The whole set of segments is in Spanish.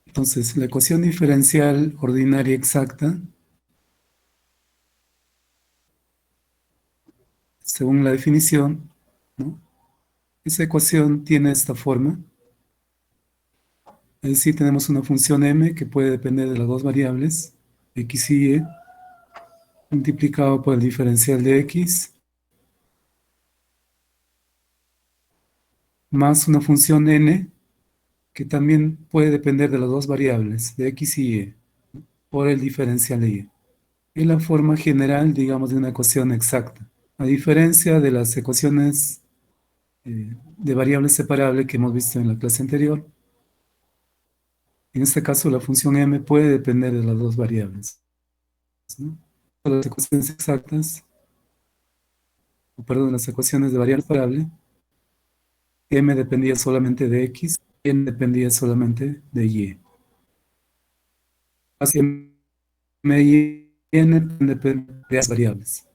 Entonces, la ecuación diferencial ordinaria exacta, según la definición, ¿no? Esa ecuación tiene esta forma, es decir, tenemos una función m que puede depender de las dos variables, x y y, multiplicado por el diferencial de x, más una función n que también puede depender de las dos variables, de x y y, por el diferencial de y. Es la forma general, digamos, de una ecuación exacta. A diferencia de las ecuaciones de variables separables que hemos visto en la clase anterior, en este caso la función m puede depender de las dos variables, ¿no? Las ecuaciones exactas, o perdón, las ecuaciones de variable separable, m dependía solamente de x, n dependía solamente de y. Así m y n dependen de las variables.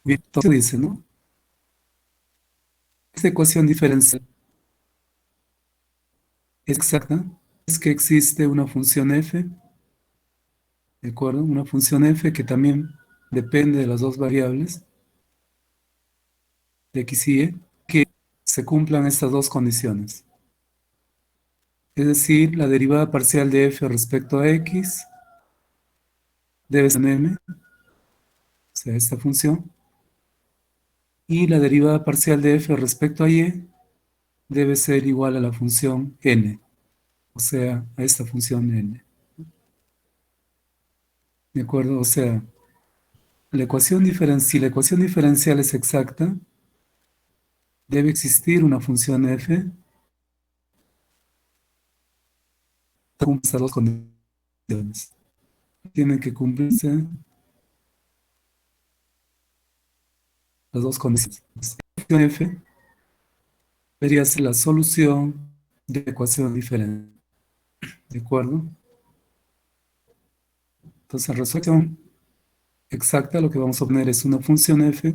Bien, entonces dice, ¿no? Esta ecuación diferencial es exacta, es que existe una función f, ¿de acuerdo? Una función f que también depende de las dos variables, de x y y, que se cumplan estas dos condiciones. Es decir, la derivada parcial de f respecto a x debe ser m, o sea, esta función, y la derivada parcial de f respecto a y debe ser igual a la función n, o sea, a esta función n. ¿De acuerdo? O sea, si la ecuación diferencial es exacta, debe existir una función f que cumpla estas dos condiciones. Tienen que cumplirse las dos condiciones. La función f debería ser la solución de la ecuación diferencial. ¿De acuerdo? Entonces, la resolución exacta lo que vamos a obtener es una función f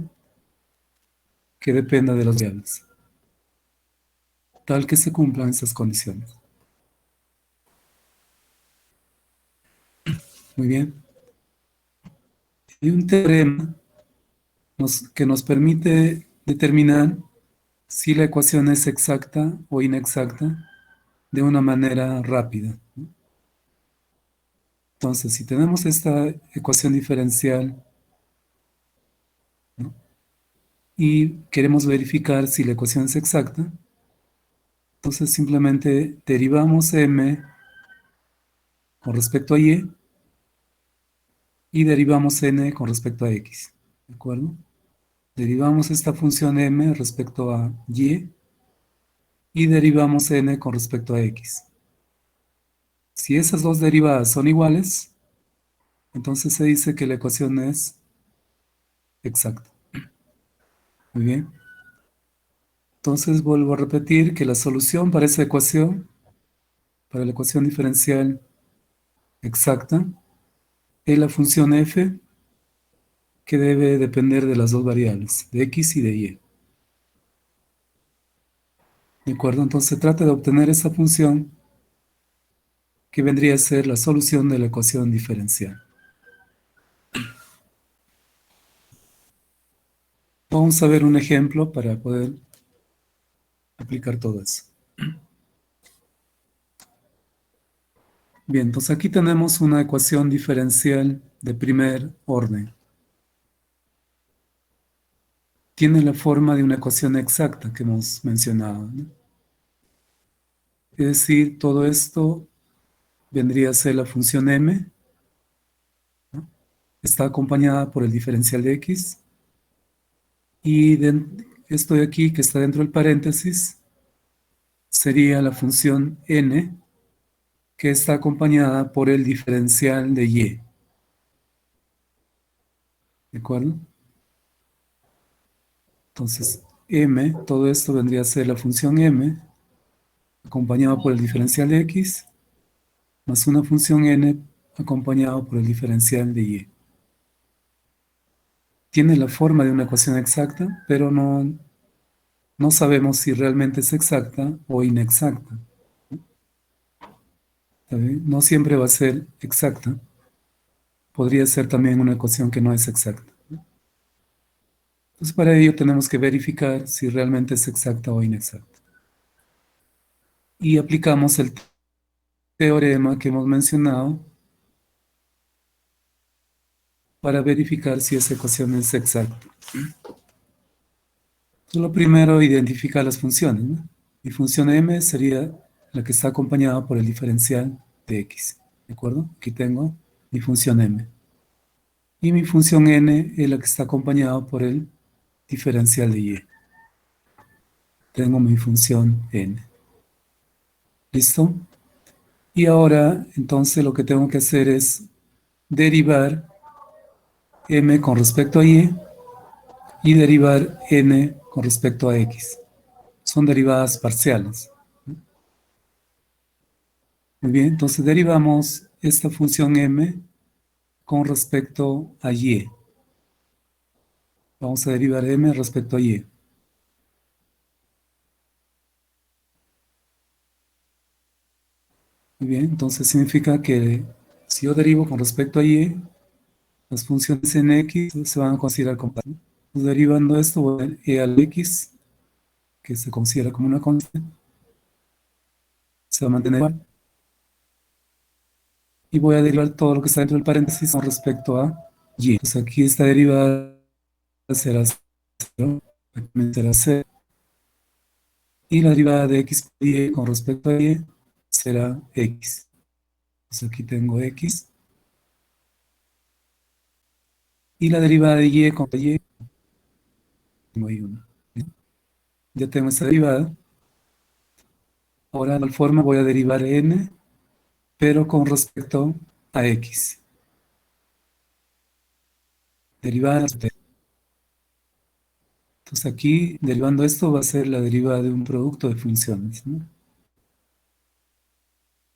que dependa de las variables, tal que se cumplan esas condiciones. Muy bien. Hay un teorema que nos permite determinar si la ecuación es exacta o inexacta de una manera rápida, ¿no? Entonces, si tenemos esta ecuación diferencial, ¿no? Y queremos verificar si la ecuación es exacta, entonces simplemente derivamos m con respecto a y derivamos n con respecto a x. ¿De acuerdo? Derivamos esta función m respecto a y derivamos n con respecto a x. Si esas dos derivadas son iguales, entonces se dice que la ecuación es exacta. Muy bien. Entonces vuelvo a repetir que la solución para esa ecuación, para la ecuación diferencial exacta, es la función f que debe depender de las dos variables, de x y de y. ¿De acuerdo? Entonces se trata de obtener esa función que vendría a ser la solución de la ecuación diferencial. Vamos a ver un ejemplo para poder aplicar todo eso. Bien, entonces aquí tenemos una ecuación diferencial de primer orden. Tiene la forma de una ecuación exacta que hemos mencionado, ¿no? Es decir, todo esto vendría a ser la función m, ¿no? Está acompañada por el diferencial de x, y esto de aquí que está dentro del paréntesis sería la función n, que está acompañada por el diferencial de y. ¿De acuerdo? Entonces, m, todo esto vendría a ser la función m, acompañado por el diferencial de x, más una función n, acompañado por el diferencial de y. Tiene la forma de una ecuación exacta, pero no no sabemos si realmente es exacta o inexacta. ¿Está bien? No siempre va a ser exacta. Podría ser también una ecuación que no es exacta. Entonces, para ello tenemos que verificar si realmente es exacta o inexacta. Y aplicamos el teorema que hemos mencionado para verificar si esa ecuación es exacta. Entonces, lo primero, identificar las funciones, ¿no? Mi función m sería la que está acompañada por el diferencial de x. ¿De acuerdo? Aquí tengo mi función m. Y mi función n es la que está acompañada por el diferencial de y. Tengo mi función n. ¿Listo? Y ahora, entonces, lo que tengo que hacer es derivar m con respecto a y derivar n con respecto a x. Son derivadas parciales. Muy bien, entonces derivamos esta función m con respecto a y. Vamos a derivar m respecto a y. Muy bien, entonces significa que si yo derivo con respecto a y, las funciones en x se van a considerar comparables. Entonces, derivando esto, voy a e al x, que se considera como una constante, se va a mantener igual. Y voy a derivar todo lo que está dentro del paréntesis con respecto a y. Entonces aquí esta derivada será 0, aquí también será 0. Y la derivada de x por y con respecto a y será x. Entonces aquí tengo x. Y la derivada de y con y, tengo ahí 1. Ya tengo esta derivada. Ahora de igual forma voy a derivar n, pero con respecto a x. Derivada. Entonces aquí, derivando esto, va a ser la derivada de un producto de funciones, ¿no?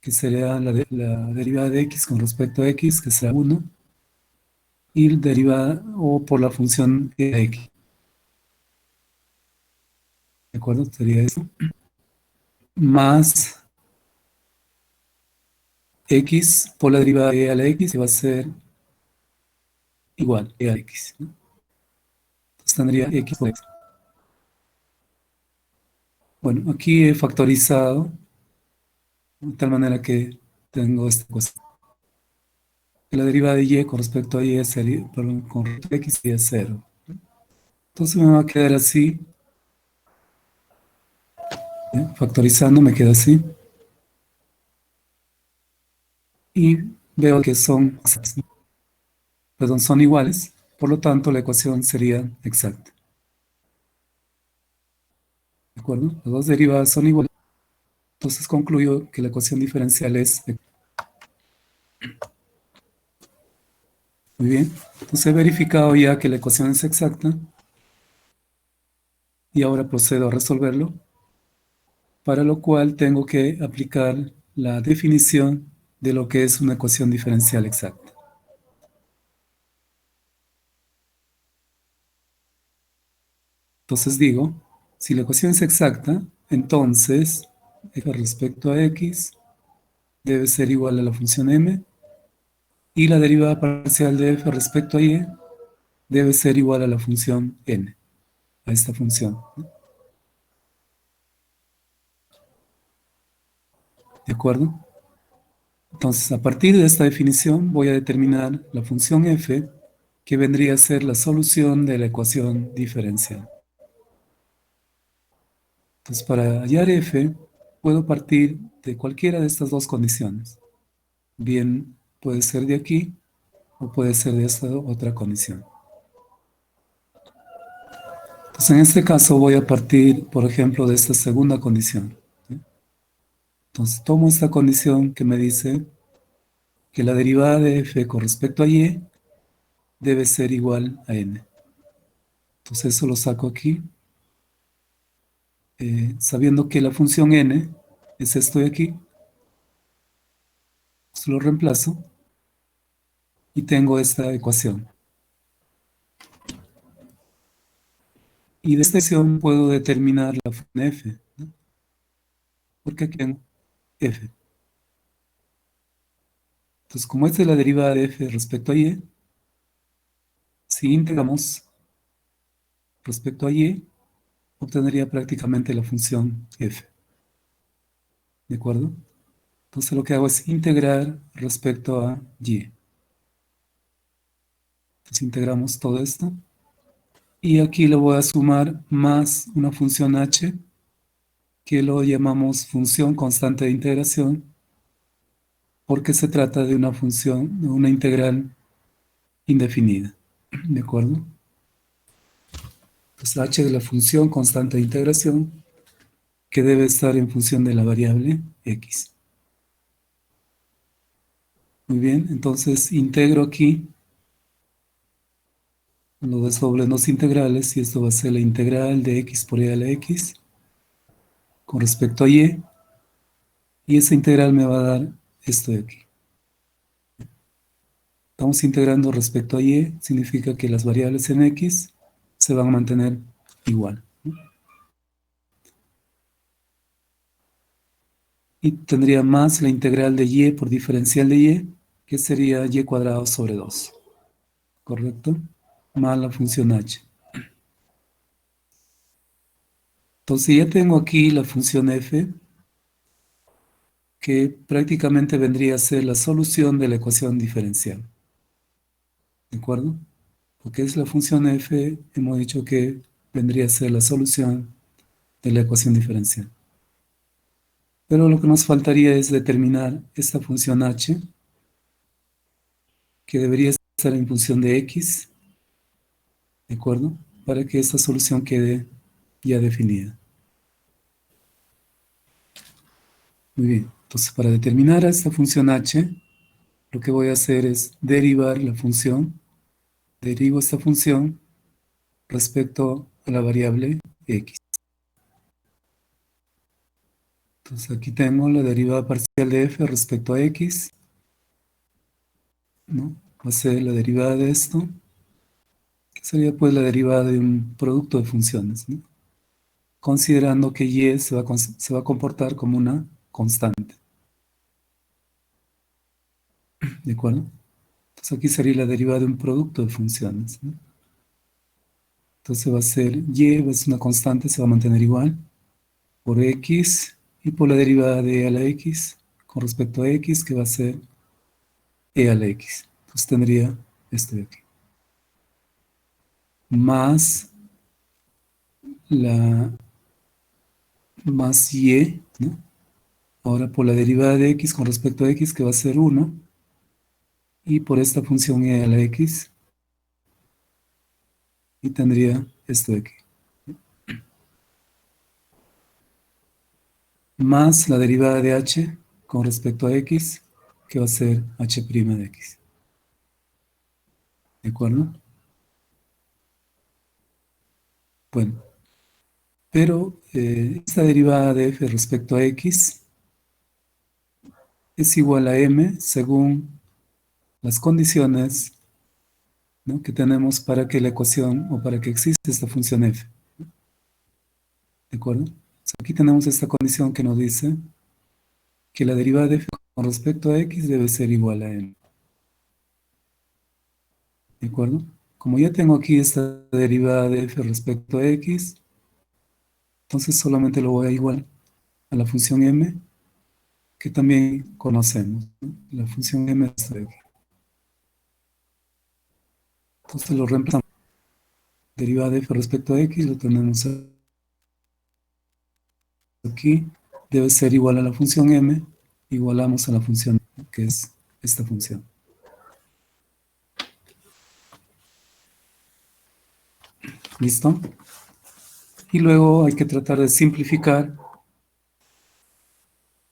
Que sería la derivada de x con respecto a x, que será 1, y derivada o por la función de x. ¿De acuerdo? Sería eso. Más x por la derivada de e a la x, que va a ser igual a e a x, ¿no? Entonces tendría x por x. Bueno, aquí he factorizado de tal manera que tengo esta cosa. La derivada de y con respecto a y sería, perdón, con respecto a x sería 0. Entonces me va a quedar así, ¿eh? Factorizando me queda así. Y veo que perdón, son iguales. Por lo tanto, la ecuación sería exacta. ¿De acuerdo? Las dos derivadas son iguales. Entonces concluyo que la ecuación diferencial es muy bien. Entonces he verificado ya que la ecuación es exacta y ahora procedo a resolverlo, para lo cual tengo que aplicar la definición de lo que es una ecuación diferencial exacta. Entonces digo, si la ecuación es exacta, entonces f respecto a x debe ser igual a la función m y la derivada parcial de f respecto a y debe ser igual a la función n, a esta función. ¿De acuerdo? Entonces, a partir de esta definición voy a determinar la función f, que vendría a ser la solución de la ecuación diferencial. Entonces, para hallar f, puedo partir de cualquiera de estas dos condiciones. Bien, puede ser de aquí o puede ser de esta otra condición. Entonces, en este caso voy a partir, por ejemplo, de esta segunda condición, ¿sí? Entonces, tomo esta condición que me dice que la derivada de f con respecto a y debe ser igual a n. Entonces, eso lo saco aquí, sabiendo que la función n es esto de aquí, pues lo reemplazo y tengo esta ecuación. Y de esta ecuación puedo determinar la función f, ¿no? Porque aquí tengo f. Entonces, como esta es la derivada de f respecto a y, si integramos respecto a y, obtendría prácticamente la función f. ¿De acuerdo? Entonces lo que hago es integrar respecto a y. Entonces integramos todo esto. Y aquí le voy a sumar más una función h, que lo llamamos función constante de integración, porque se trata de una función, de una integral indefinida. ¿De acuerdo? Entonces h de la función constante de integración, que debe estar en función de la variable x. Muy bien, entonces integro aquí los dos dobles los integrales, y esto va a ser la integral de x por e a la x con respecto a y esa integral me va a dar esto de aquí. Estamos integrando respecto a y, significa que las variables en x se van a mantener igual, ¿no? Y tendría más la integral de y por diferencial de y, que sería y cuadrado sobre 2, ¿correcto? Más la función h. Entonces ya tengo aquí la función f, que prácticamente vendría a ser la solución de la ecuación diferencial. ¿De acuerdo? Porque es la función f, hemos dicho que vendría a ser la solución de la ecuación diferencial. Pero lo que nos faltaría es determinar esta función h, que debería estar en función de x, ¿de acuerdo? Para que esta solución quede ya definida. Muy bien, entonces para determinar esta función h, lo que voy a hacer es derivar la función, derivo esta función respecto a la variable x. Entonces aquí tengo la derivada parcial de f respecto a x, ¿no? Va a ser la derivada de esto, que sería pues la derivada de un producto de funciones, ¿no? Considerando que y se va a comportar como una constante, ¿de acuerdo? Entonces aquí sería la derivada de un producto de funciones, ¿no? Entonces va a ser y, es una constante, se va a mantener igual, por x, y por la derivada de e a la x, con respecto a x, que va a ser e a la x. Entonces tendría esto de aquí. Más la más y, ¿no? Ahora por la derivada de x con respecto a x, que va a ser 1, y por esta función e a la x, y tendría esto de aquí. Más la derivada de h con respecto a x, que va a ser h' de x. ¿De acuerdo? Bueno, pero esta derivada de f respecto a x es igual a m según las condiciones, ¿no?, que tenemos para que la ecuación o para que exista esta función f. ¿De acuerdo? Entonces, aquí tenemos esta condición que nos dice que la derivada de f con respecto a x debe ser igual a m. ¿De acuerdo? Como ya tengo aquí esta derivada de f respecto a x, entonces solamente lo voy a igualar a la función m, que también conocemos, ¿no? La función m es esta de aquí. Entonces lo reemplazamos. Derivada de f respecto a x lo tenemos aquí. Debe ser igual a la función m. Igualamos a la función, que es esta función. ¿Listo? Y luego hay que tratar de simplificar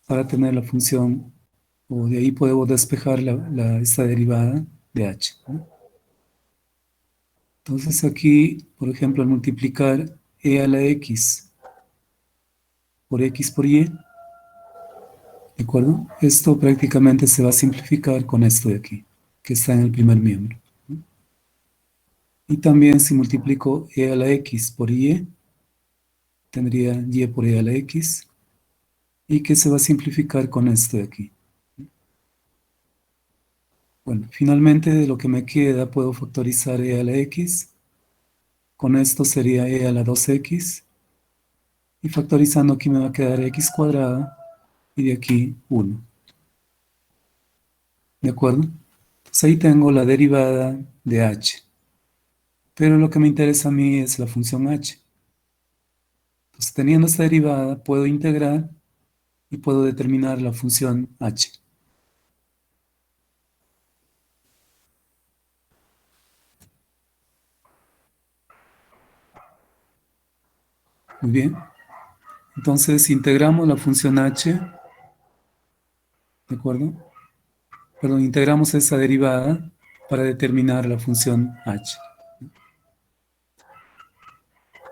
para tener la función, o de ahí podemos despejar esta derivada de h, ¿no? Entonces aquí, por ejemplo, al multiplicar e a la x por y, ¿de acuerdo? Esto prácticamente se va a simplificar con esto de aquí, que está en el primer miembro, ¿no? Y también si multiplico e a la x por y, tendría y por e a la x, y que se va a simplificar con esto de aquí. Bueno, finalmente de lo que me queda puedo factorizar e a la x. Con esto sería e a la 2x. Y factorizando aquí me va a quedar x cuadrada y de aquí 1. ¿De acuerdo? Entonces ahí tengo la derivada de h. Pero lo que me interesa a mí es la función h. Entonces teniendo esta derivada puedo integrar y puedo determinar la función h. Muy bien. Entonces integramos la función h. ¿De acuerdo? Perdón, integramos esa derivada para determinar la función h.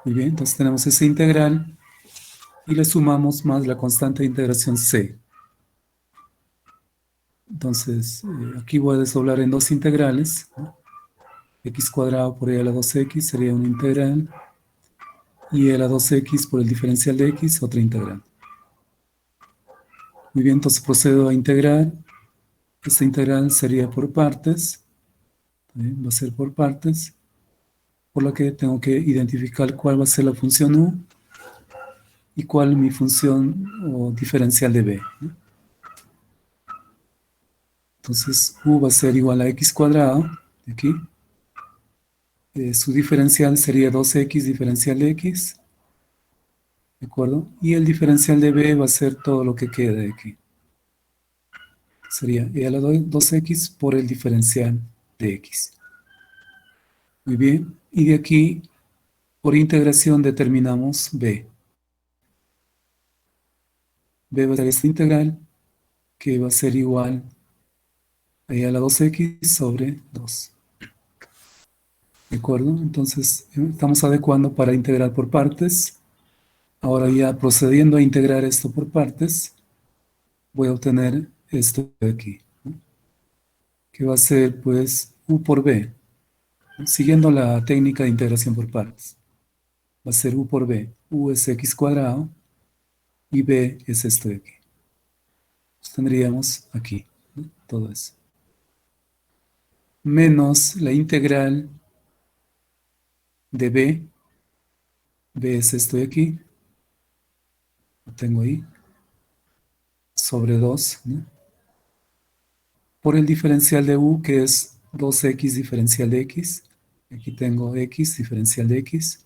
Muy bien, entonces tenemos esa integral y le sumamos más la constante de integración c. Entonces, aquí voy a desdoblar en dos integrales, ¿no? X cuadrado por e a la 2x sería una integral y e a la 2x por el diferencial de x, otra integral. Muy bien, entonces procedo a integrar. Esta integral sería por partes, va a ser por partes, por lo que tengo que identificar cuál va a ser la función u y cuál mi función o diferencial de b, ¿no? Entonces, u va a ser igual a x cuadrado, de aquí. Su diferencial sería 2x diferencial de x, ¿de acuerdo? Y el diferencial de b va a ser todo lo que quede de aquí. Sería e a la 2x por el diferencial de x. Muy bien. Y de aquí, por integración, determinamos b. B va a ser esta integral, que va a ser igual a e a la 2x sobre 2. ¿De acuerdo? Entonces, estamos adecuando para integrar por partes. Ahora ya procediendo a integrar esto por partes, voy a obtener esto de aquí, ¿no? Que va a ser pues u por b, ¿no? Siguiendo la técnica de integración por partes. Va a ser u por b. U es x cuadrado y b es esto de aquí. Pues tendríamos aquí, ¿no? Todo eso. Menos la integral de b. B es esto de aquí. Lo tengo ahí. Sobre 2, ¿no? Por el diferencial de u, que es 2x diferencial de x. Aquí tengo x diferencial de x.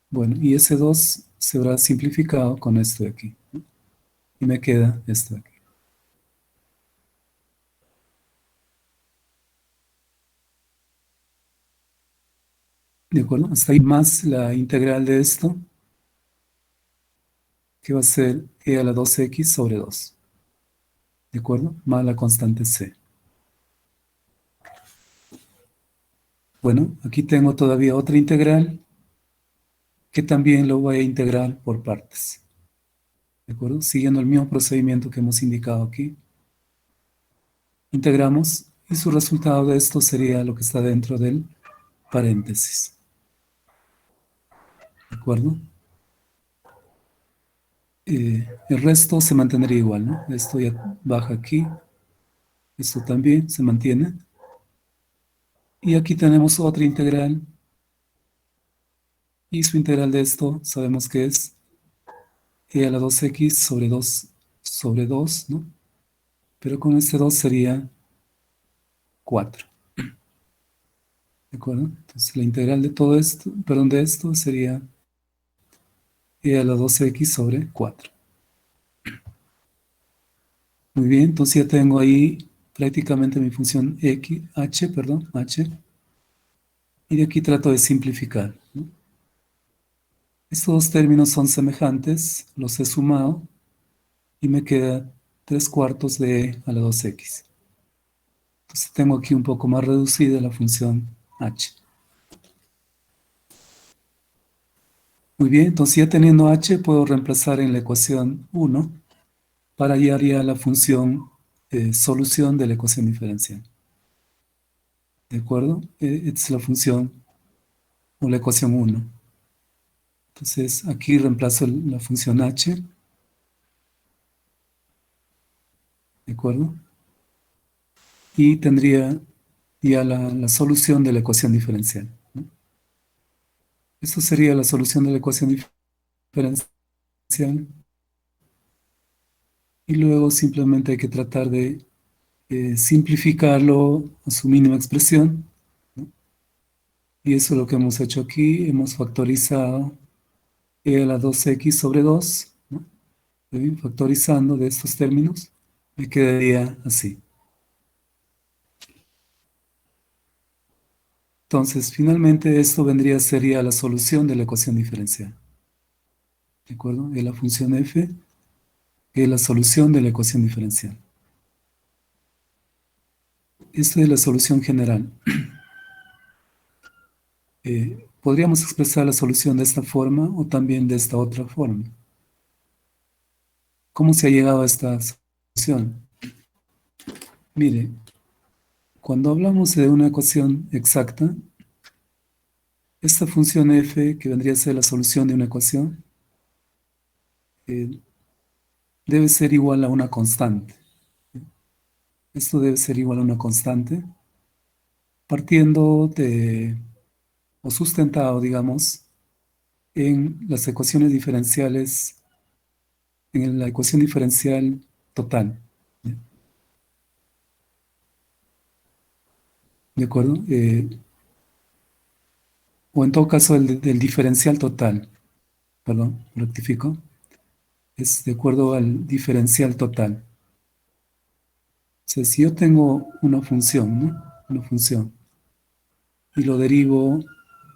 Bueno, y ese 2 se habrá simplificado con esto de aquí, ¿no? Y me queda esto de aquí. ¿De acuerdo? Hasta ahí más la integral de esto, que va a ser e a la 2x sobre 2. ¿De acuerdo? Más la constante c. Bueno, aquí tengo todavía otra integral que también lo voy a integrar por partes. ¿De acuerdo? Siguiendo el mismo procedimiento que hemos indicado aquí. Integramos y su resultado de esto sería lo que está dentro del paréntesis. ¿De acuerdo? El resto se mantendría igual, ¿no? Esto ya baja aquí. Esto también se mantiene. Y aquí tenemos otra integral. Y su integral de esto sabemos que es e a la 2x sobre 2, ¿no? Pero con este 2 sería 4. ¿De acuerdo? Entonces la integral de todo esto, perdón, de esto sería e a la 2x sobre 4. Muy bien, entonces ya tengo ahí prácticamente mi función h, y de aquí trato de simplificar, ¿no? Estos dos términos son semejantes, los he sumado y me queda 3 cuartos de e a la 2x. Entonces tengo aquí un poco más reducida la función h. Muy bien, entonces ya teniendo h puedo reemplazar en la ecuación 1 para hallar ya la función solución de la ecuación diferencial. ¿De acuerdo? Esta es la función o la ecuación 1. Entonces aquí reemplazo la función h, ¿de acuerdo? Y tendría ya la solución de la ecuación diferencial, ¿no? Esto sería la solución de la ecuación diferencial. Y luego simplemente hay que tratar de simplificarlo a su mínima expresión, ¿no? Y eso es lo que hemos hecho aquí. Hemos factorizado e a la 2x sobre 2, ¿no? ¿Sí? Factorizando de estos términos, me quedaría así. Entonces, finalmente esto sería la solución de la ecuación diferencial. ¿De acuerdo? Es la función f, que es la solución de la ecuación diferencial. Esta es la solución general. Podríamos expresar la solución de esta forma o también de esta otra forma. ¿Cómo se ha llegado a esta solución? Mire, cuando hablamos de una ecuación exacta, esta función f, que vendría a ser la solución de una ecuación, eh, debe ser igual a una constante. Esto debe ser igual a una constante, partiendo de, o sustentado, digamos, en las ecuaciones diferenciales, en la ecuación diferencial total. ¿De acuerdo? O en todo caso, del diferencial total. Perdón, rectifico. Es de acuerdo al diferencial total. O sea, si yo tengo una función, ¿no? Una función, y lo derivo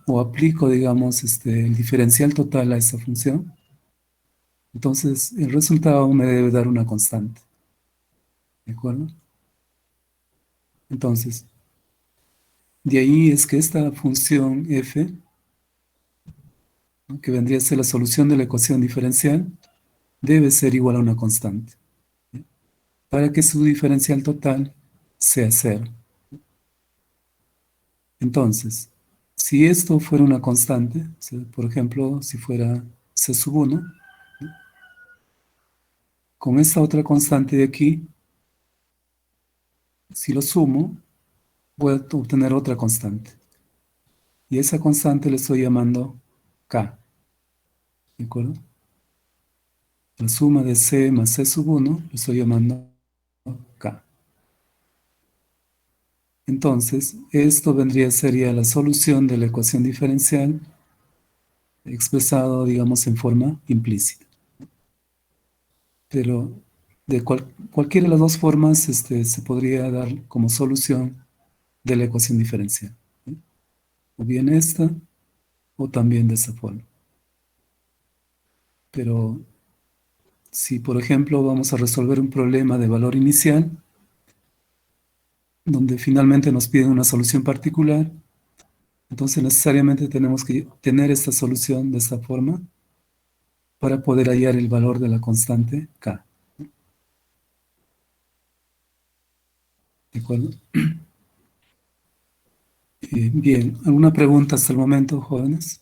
o aplico, digamos, el diferencial total a esa función, entonces el resultado me debe dar una constante. ¿De acuerdo? Entonces, de ahí es que esta función f, ¿no?, que vendría a ser la solución de la ecuación diferencial, debe ser igual a una constante, ¿sí?, para que su diferencial total sea cero. Entonces, si esto fuera una constante, o sea, por ejemplo, si fuera c sub 1, con esta otra constante de aquí, si lo sumo, voy a obtener otra constante. Y esa constante le estoy llamando k. ¿De acuerdo? La suma de c más c sub 1 lo estoy llamando k. Entonces, esto sería la solución de la ecuación diferencial expresado, digamos, en forma implícita. Pero de cualquiera de las dos formas se podría dar como solución de la ecuación diferencial, ¿sí? O bien esta, o también de esa forma. Pero si, por ejemplo, vamos a resolver un problema de valor inicial, donde finalmente nos piden una solución particular, entonces necesariamente tenemos que tener esta solución de esta forma para poder hallar el valor de la constante k. ¿De acuerdo? Bien, ¿alguna pregunta hasta el momento, jóvenes?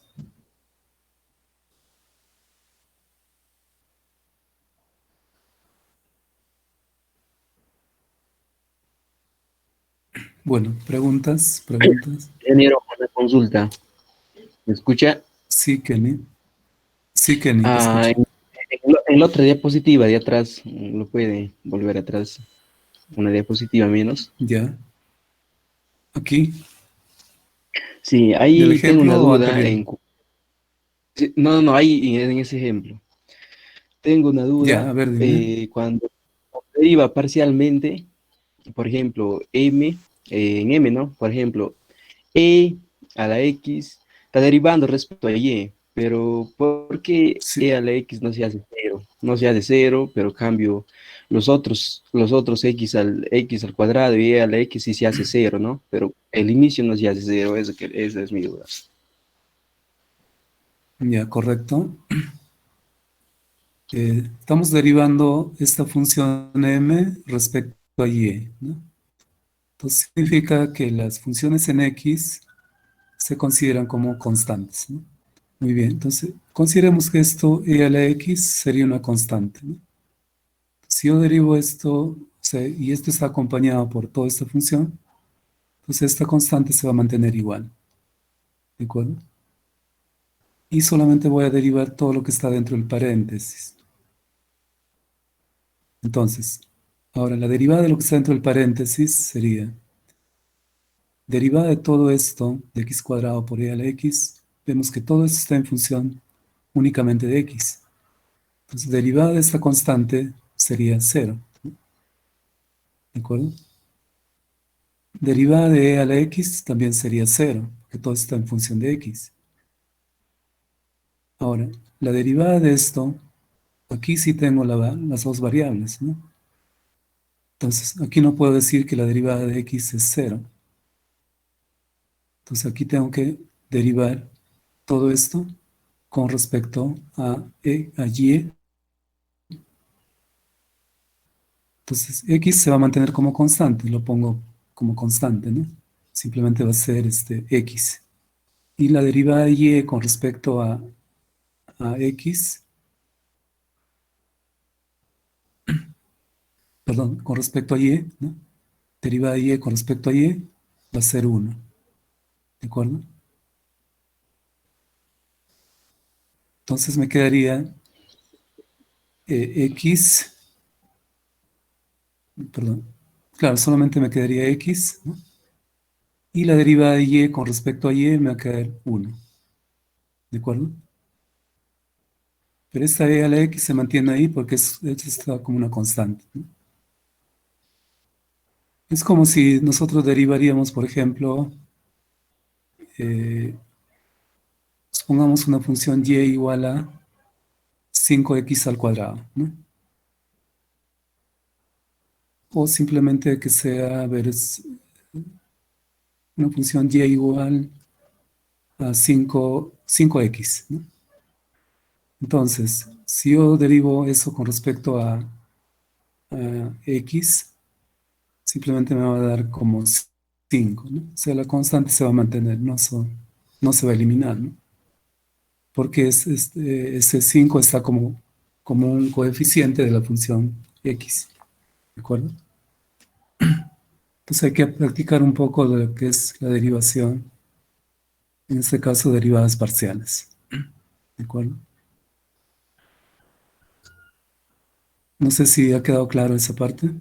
Bueno, preguntas, preguntas. Ingeniero, una consulta. ¿Me escucha? Sí, Kenny. Sí, Kenny, te Ah, escucho. en la otra diapositiva de atrás, lo puede volver atrás, una diapositiva menos. Ya. Aquí, Sí, del ahí tengo una ejemplo o duda anterior. sí, no, no, ahí en ese ejemplo. Tengo una Ya, duda a ver, dime. cuando deriva parcialmente, por ejemplo, en M, ¿no? Por ejemplo, E a la X está derivando respecto a Y, pero ¿por qué Sí, E a la X no se hace cero? No se hace cero, pero cambio los otros X al cuadrado y E a la X sí se hace cero, ¿no? Pero el inicio no se hace cero, esa es mi duda. ya, correcto. Estamos derivando esta función m respecto a y, ¿no? Entonces significa que las funciones en x se consideran como constantes, ¿no? Muy bien, entonces consideremos que esto e a la x sería una constante, ¿no? Si yo derivo esto, o sea, y esto está acompañado por toda esta función, entonces esta constante se va a mantener igual, ¿de acuerdo? Y solamente voy a derivar todo lo que está dentro del paréntesis. Entonces, ahora la derivada de lo que está dentro del paréntesis sería derivada de todo esto de x cuadrado por e a la x. Vemos que todo esto está en función únicamente de x. Entonces, derivada de esta constante sería 0, ¿no? ¿De acuerdo? Derivada de e a la x también sería 0, porque todo está en función de x. Ahora, la derivada de esto, aquí sí tengo las dos variables, ¿no? Entonces, aquí no puedo decir que la derivada de x es 0. Entonces, aquí tengo que derivar todo esto con respecto a y. Entonces, x se va a mantener como constante, lo pongo como constante, ¿no? Simplemente va a ser x. Y la derivada de y con respecto a x, perdón, con respecto a y, ¿no? Derivada de y con respecto a y va a ser 1, ¿de acuerdo? Entonces me quedaría x, perdón, claro, solamente me quedaría x, ¿no? Y la derivada de y con respecto a y me va a quedar 1, ¿de acuerdo? Pero esta e a la x se mantiene ahí porque está como una constante, ¿no? Es como si nosotros derivaríamos, por ejemplo, eh, supongamos una función y igual a 5x al cuadrado, ¿no? O simplemente que sea, a ver, es una función y igual a 5x, ¿no? Entonces, si yo derivo eso con respecto a x, simplemente me va a dar como 5, ¿no? O sea, la constante se va a mantener, no se va a eliminar, ¿no? Porque ese 5 está como un coeficiente de la función x, ¿de acuerdo? Entonces hay que practicar un poco de lo que es la derivación, en este caso derivadas parciales, ¿de acuerdo? No sé si ha quedado claro esa parte.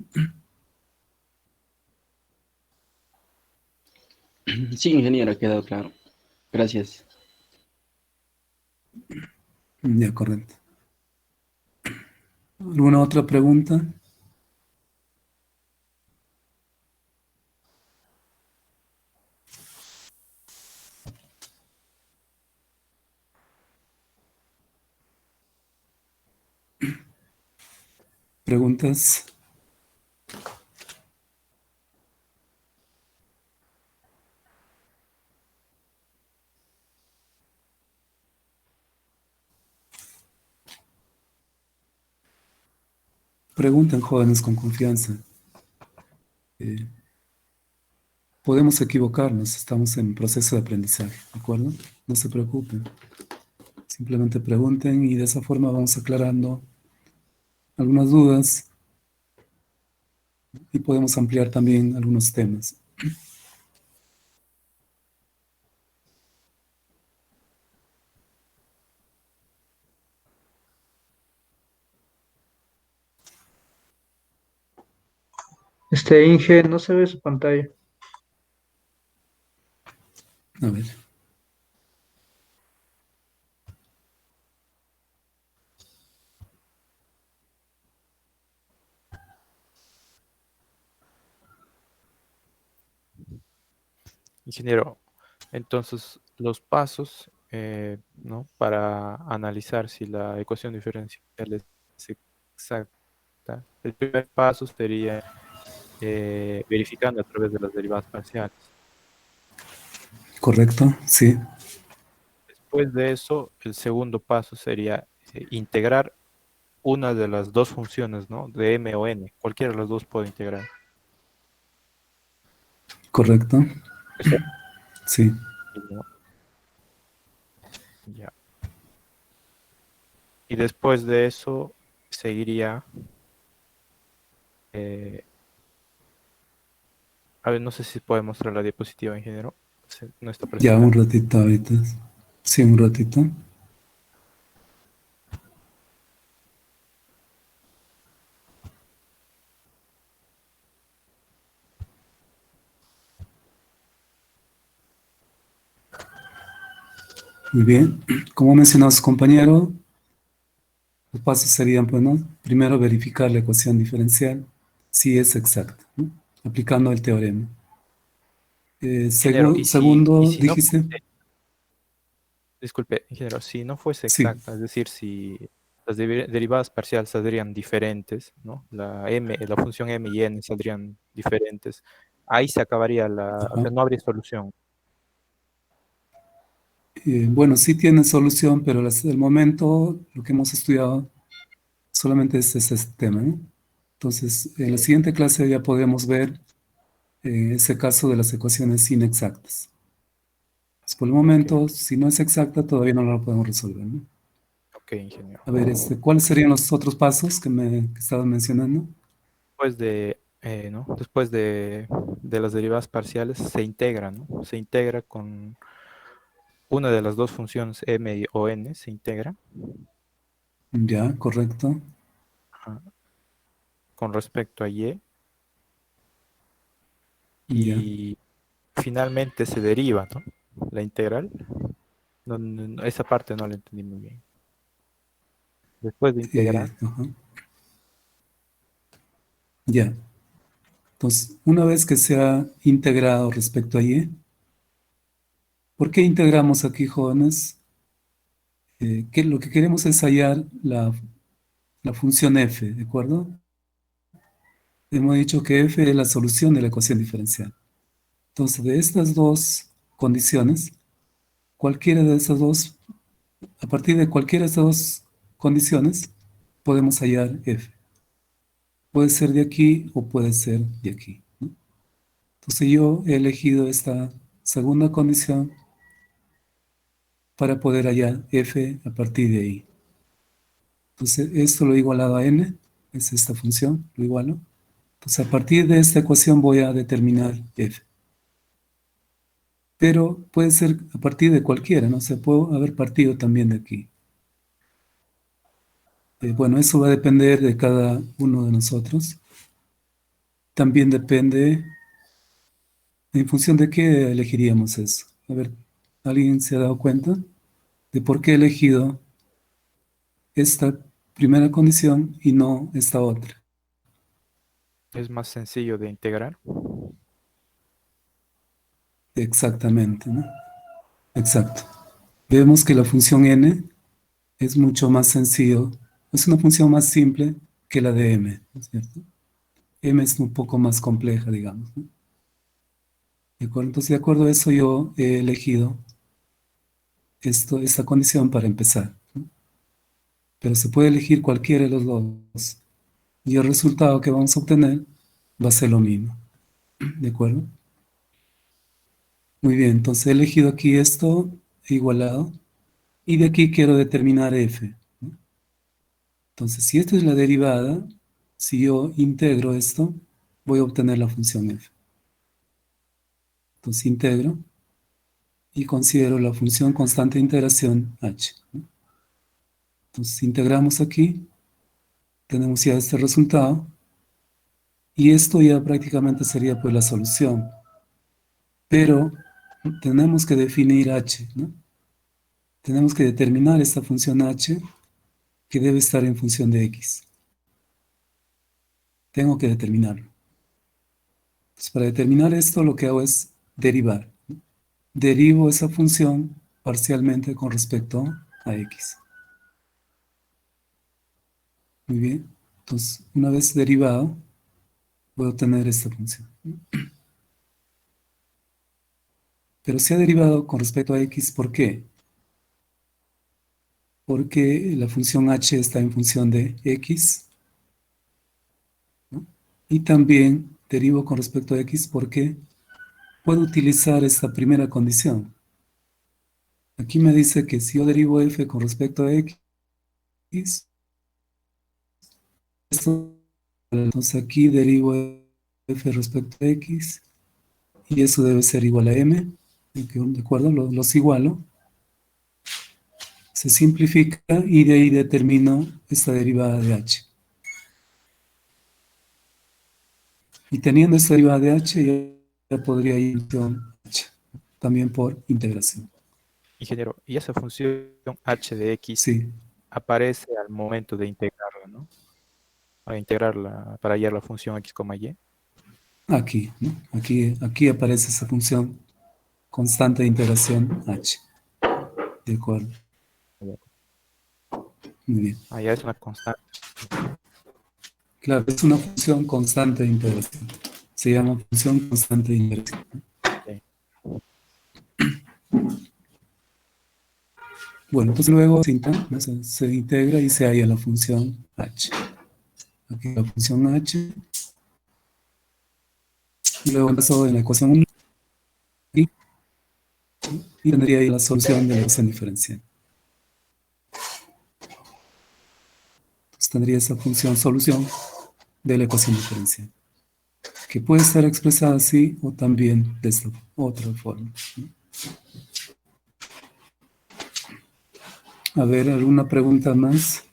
Sí, ingeniero, ha quedado claro. Gracias. Ya, correcto. ¿Alguna otra pregunta? ¿Preguntas? Pregunten, jóvenes, con confianza. Eh, Podemos equivocarnos, estamos en proceso de aprendizaje, ¿de acuerdo? No se preocupen. Simplemente pregunten y de esa forma vamos aclarando algunas dudas y podemos ampliar también algunos temas. Inge, no se ve su pantalla. A ver, Ingeniero, entonces los pasos, ¿no? Para analizar si la ecuación diferencial es exacta. El primer paso sería verificando a través de las derivadas parciales. correcto, sí, Después de eso, el segundo paso sería integrar una de las dos funciones, ¿no? De m o n. Cualquiera de las dos puedo integrar. correcto, Eso. sí. Ya. Y después de eso seguiría... a ver, no sé si puede mostrar la diapositiva, ingeniero. No está Ya, un presentando. ratito ahorita. Sí, un ratito. Muy bien. Como mencionó su compañero, los pasos serían, pues, ¿no? Primero, verificar la ecuación diferencial, si es exacta, ¿no? Aplicando el teorema. Ingeniero, y Segundo, si no dijiste, fuese, disculpe, ingeniero, si no fuese sí, exacta, es decir, si las derivadas parciales saldrían diferentes, ¿no? La función m y n saldrían diferentes, ahí se acabaría o ajá. sea, no habría solución. Bueno, sí tiene solución, pero hasta el momento lo que hemos estudiado solamente es ese tema, ¿no? Entonces, en la siguiente clase ya podemos ver ese caso de las ecuaciones inexactas. Pues por el Ok, momento, si no es exacta, todavía no lo podemos resolver, ¿no? ok, ingeniero. A ver, ¿cuáles serían los otros pasos que estaba mencionando? Después ¿no? Después de las derivadas parciales se integra, ¿no? Se integra con una de las dos funciones o n, se integra Ya, correcto. ajá, con respecto a Ya. y finalmente se deriva, ¿no? La integral. Esa parte no la entendí muy bien. Después de integrar, Ajá, ya. Entonces, una vez que se ha integrado respecto a Y, ¿por qué integramos aquí, jóvenes? Que lo que queremos es hallar la función f, ¿de acuerdo? Hemos dicho que f es la solución de la ecuación diferencial. Entonces, de estas dos condiciones, cualquiera de esas dos, a partir de cualquiera de estas dos condiciones, podemos hallar f. Puede ser de aquí o puede ser de aquí, ¿no? Entonces yo he elegido esta segunda condición para poder hallar f a partir de ahí. Entonces esto lo he igualado a n, es esta función, lo igualo. Entonces a partir de esta ecuación voy a determinar f. Pero puede ser a partir de cualquiera, ¿no? Se puede haber partido también de aquí. Bueno, eso va a depender de cada uno de nosotros. También depende en función de qué elegiríamos eso. A ver, ¿alguien se ha dado cuenta de por qué he elegido esta primera condición y no esta otra? es más sencillo de integrar. Exactamente, ¿no? Exacto. Vemos que la función n es mucho más sencillo, es una función más simple que la de m, ¿no es cierto? M es un poco más compleja, digamos, ¿no? ¿De acuerdo? Entonces, de acuerdo a eso, yo he elegido esta condición para empezar, ¿no? Pero se puede elegir cualquiera de los dos y el resultado que vamos a obtener va a ser lo mismo, ¿de acuerdo? Muy bien, entonces he elegido aquí esto igualado y de aquí quiero determinar f, ¿no? Entonces, si esta es la derivada, si yo integro esto, voy a obtener la función f. Entonces integro y considero la función constante de integración h, ¿no? Entonces integramos aquí, tenemos ya este resultado y esto ya prácticamente sería pues la solución. Pero tenemos que definir h, ¿no? Tenemos que determinar esta función h que debe estar en función de x. Tengo que determinarlo. Entonces, para determinar esto, lo que hago es derivar. Derivo esa función parcialmente con respecto a x. Muy bien. Entonces, una vez derivado, voy a obtener esta función. Pero se ha derivado con respecto a x, ¿por qué? Porque la función h está en función de x, ¿no? Y también derivo con respecto a x porque puedo utilizar esta primera condición. Aquí me dice que si yo derivo f con respecto a x, esto, entonces aquí derivo f respecto a x, y eso debe ser igual a m, ¿de acuerdo? Los igualo, se simplifica y de ahí determino esta derivada de h. Y teniendo esta derivada de h, ya podría ir con h, también por integración. Ingeniero, y esa función h de x Sí, aparece al momento de integrarla, ¿no? Para integrarla, para hallar la función x, y. aquí, ¿no? Aquí aparece esa función constante de integración h. De acuerdo, muy bien. Ah, ya es una constante. Claro, es una función constante de integración. Se llama función constante de integración. Sí. Bueno, pues luego ¿no? Se integra y se halla la función h. Aquí la función h. Y luego paso en la ecuación 1 y tendría ahí la solución de la ecuación diferencial. Entonces tendría esa función solución de la ecuación diferencial, que puede estar expresada así o también de esta otra forma, ¿no? A ver, ¿alguna pregunta más?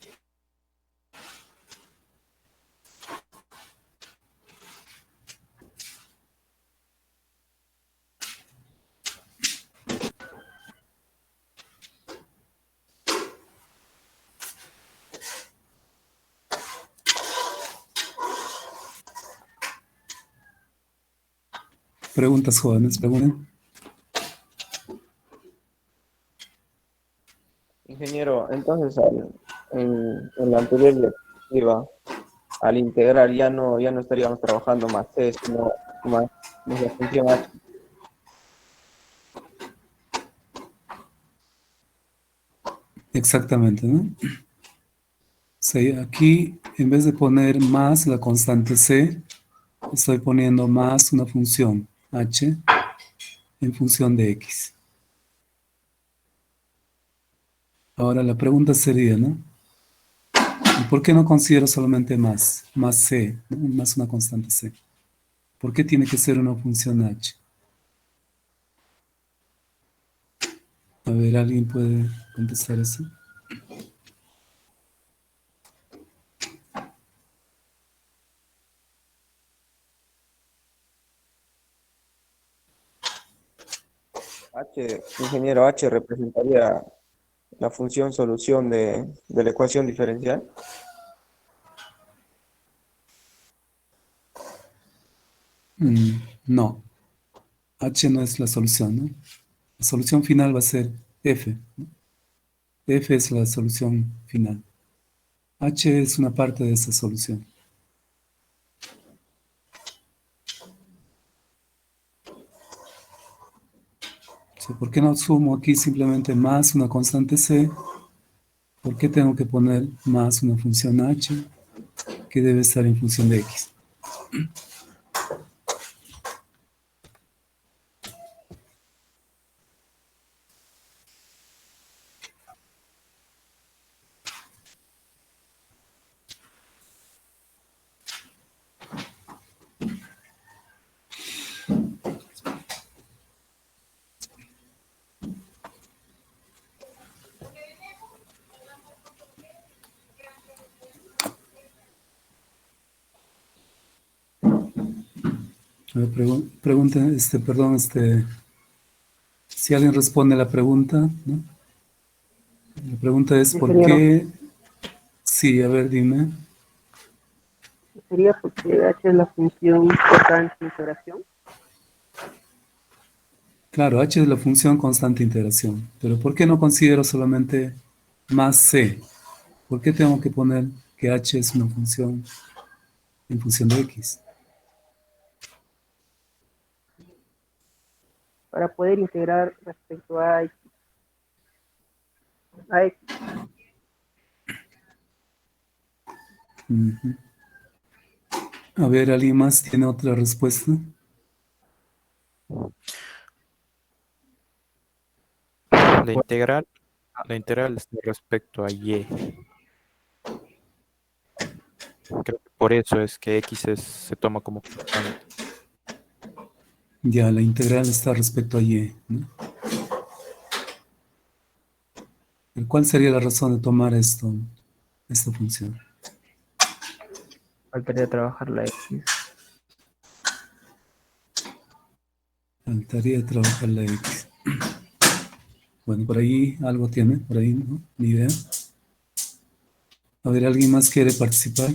Preguntas, jóvenes, pregunten. Ingeniero, entonces en la anterior diapositiva, al integrar ya no estaríamos trabajando más C, sino más la función H. Exactamente, ¿no? Sí, aquí, en vez de poner más la constante c, estoy poniendo más una función h en función de x. Ahora la pregunta sería, ¿no? ¿Y por qué no considero solamente más c, ¿no? Más una constante c? ¿Por qué tiene que ser una función h? A ver, ¿alguien puede contestar eso? Ingeniero, H representaría la función solución de la ecuación diferencial. No, h no es la solución, ¿no? La solución final va a ser f, ¿no? F es la solución final. H es una parte de esa solución. O sea, ¿por qué no sumo aquí simplemente más una constante c? ¿Por qué tengo que poner más una función h que debe estar en función de x? A ver, pregunta, perdón, si alguien responde la pregunta, ¿no? La pregunta es ¿por Ingeniero, qué? Sí, a ver, dime. sería porque H es la función constante de integración. Claro, h es la función constante de integración, pero ¿por qué no considero solamente más c? ¿Por qué tengo que poner que h es una función en función de x? Para poder integrar respecto a X. Ujú. A ver, ¿alguien más tiene otra respuesta? La integral está respecto a y. Creo que por eso es que x se toma como constante. Ya, la integral está respecto a y, ¿no? ¿Cuál sería la razón de tomar esta función? Faltaría trabajar la X. Faltaría trabajar la x. Bueno, por ahí algo tiene, por ahí, ¿no? Ni idea. A ver, ¿alguien más quiere participar?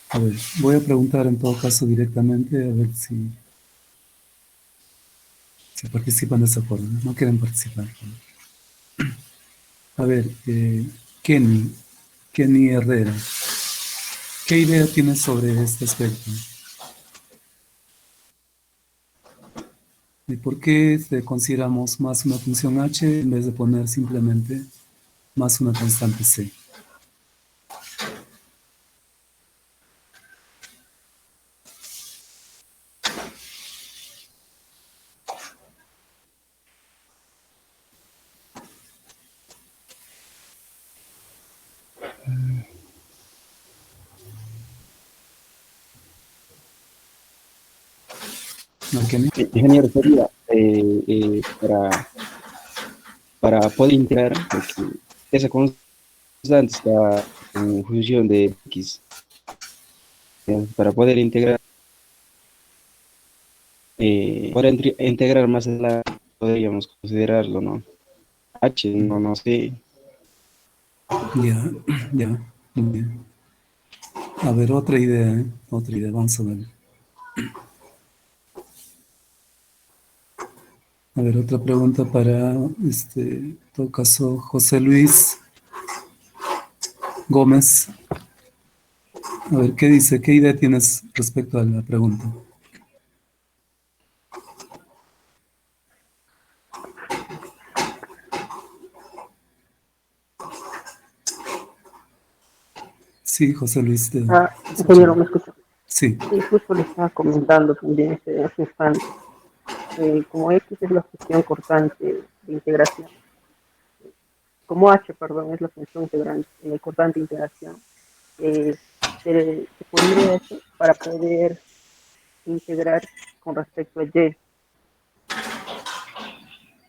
A ver, voy a preguntar en todo caso directamente a ver si participan de esa forma. No quieren participar. A ver, Kenny Herrera, ¿qué idea tienes sobre este aspecto? ¿Y por qué consideramos más una función h en vez de poner simplemente más una constante c? ¿No, Kenny? Ingeniero, sería para poder integrar, porque esa constante está en función de x. Para poder integrar, integrar más allá, podríamos considerarlo, ¿no? H, no sé. Ya, ya, muy bien. A ver, otra idea, ¿eh? Otra idea, vamos a ver. A ver, otra pregunta para, en todo caso, José Luis Gómez. A ver, ¿qué dice? ¿Qué idea tienes respecto a la pregunta? Sí, José Luis, te Ingeniero, ¿me escucha? sí, Sí, justo le estaba comentando también hace instante. Como X es la función cortante de integración, como H, perdón, es la función integrante, cortante de integración, eh, se pondría eso para poder integrar con respecto a Y,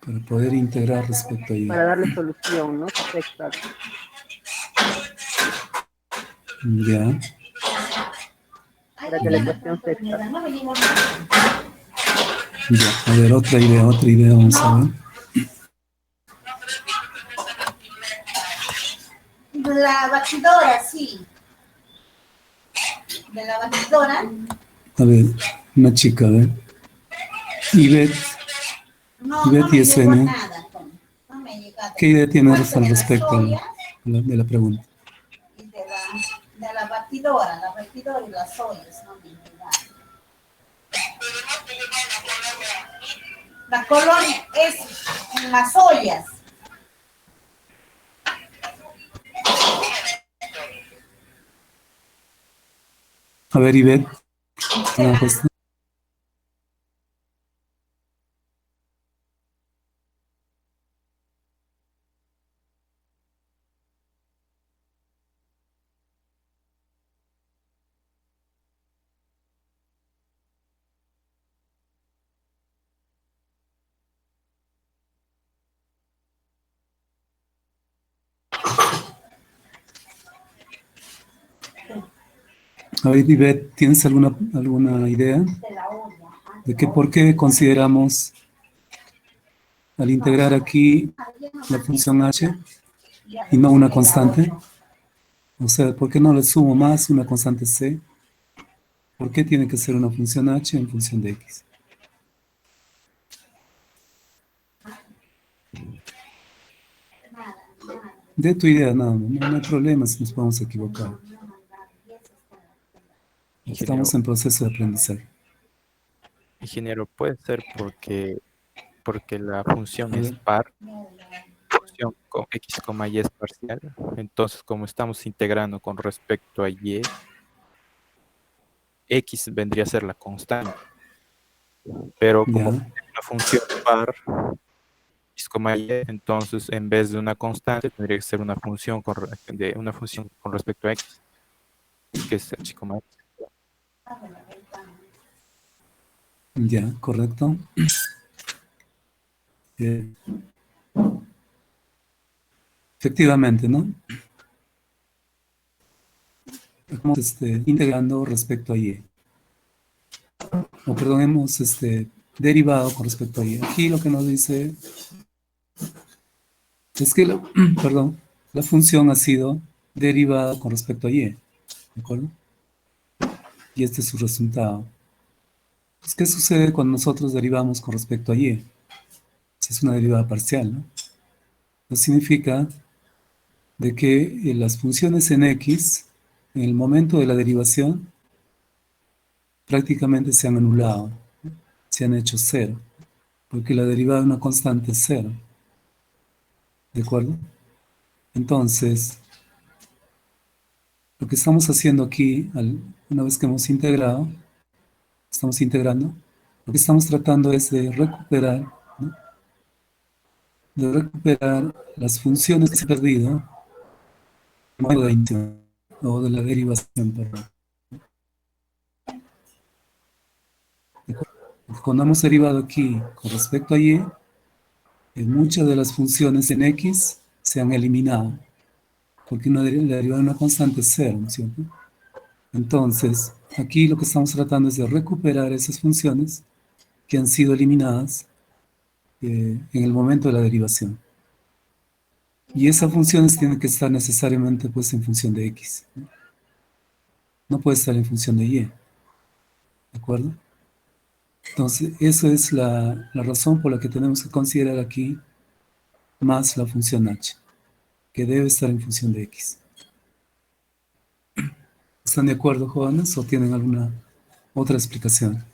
para poder integrar respecto a para ella. darle solución, ¿no? Que sea exacta, Ya, para que la ecuación sea exacta. ya. A ver, otra idea, vamos a ver. La batidora, sí. De la batidora. A ver, una chica, a ver. Ivette No, no me llegó ISN, nada. No me ha llegado. ¿qué idea tienes Aparte al de las respecto ollas de la pregunta? y de la batidora y las ollas, no me llegaron. La colonia es en las ollas. A ver, Ivette, una respuesta. A ver, Ivette, ¿tienes alguna idea de que por qué consideramos al integrar aquí la función h y no una constante? O sea, ¿por qué no le sumo más una constante c? ¿Por qué tiene que ser una función h en función de x? De tu idea, no hay problema si nos podemos equivocar. Estamos Ingeniero, en proceso de aprendizaje. ingeniero, puede ser porque la función A es ver, par, función con x, y es parcial. Entonces, como estamos integrando con respecto a y, x vendría a ser la constante. Pero como ya, es una función par, x, y, entonces en vez de una constante tendría que ser una función una función con respecto a x, que es h, x. ya, correcto. Eh, efectivamente, ¿no? Estamos integrando respecto a y. O perdón, hemos derivado con respecto a y. Aquí lo que nos dice es que, perdón, la función ha sido derivada con respecto a y. ¿De acuerdo? Y este es su resultado. Pues, ¿qué sucede cuando nosotros derivamos con respecto a y? Si es una derivada parcial, ¿no? Eso significa de que las funciones en x, en el momento de la derivación, prácticamente se han anulado, ¿no? Se han hecho cero, porque la derivada de una constante es cero. ¿De acuerdo? Entonces, lo que estamos haciendo aquí, una vez que hemos integrado, estamos integrando, lo que estamos tratando es de recuperar, ¿no? De recuperar las funciones que se han perdido de la inicio, o de la derivación, perdón. Cuando hemos derivado aquí con respecto a y, muchas de las funciones en x se han eliminado, porque la derivada de una constante es cero, ¿no es cierto? Entonces, aquí lo que estamos tratando es de recuperar esas funciones que han sido eliminadas en el momento de la derivación. Y esas funciones tienen que estar necesariamente pues en función de x, ¿no? No puede estar en función de y, ¿de acuerdo? Entonces, esa es la razón por la que tenemos que considerar aquí más la función h, que debe estar en función de x. ¿Están de acuerdo, jóvenes, o tienen alguna otra explicación?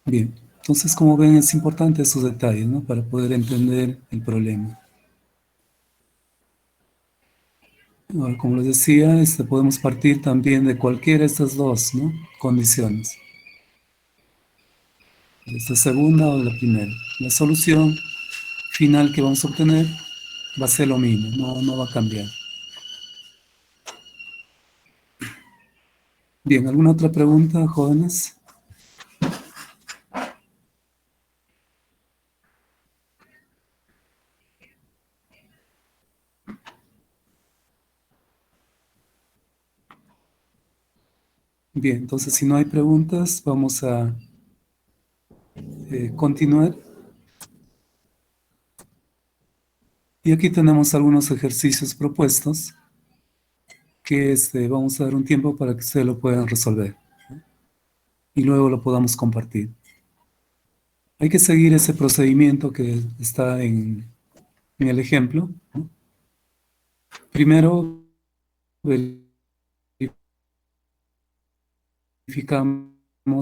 Bien, entonces como ven es importante esos detalles, ¿no? Para poder entender el problema. Ahora, como les decía, podemos partir también de cualquiera de estas dos, ¿no? Condiciones. De esta segunda o de la primera. La solución final que vamos a obtener va a ser lo mismo, no va a cambiar. Bien, ¿alguna otra pregunta, jóvenes? Bien, entonces si no hay preguntas, vamos a continuar. Y aquí tenemos algunos ejercicios propuestos que vamos a dar un tiempo para que ustedes lo puedan resolver, ¿no? Y luego lo podamos compartir. Hay que seguir ese procedimiento que está en el ejemplo, ¿no? Primero verificamos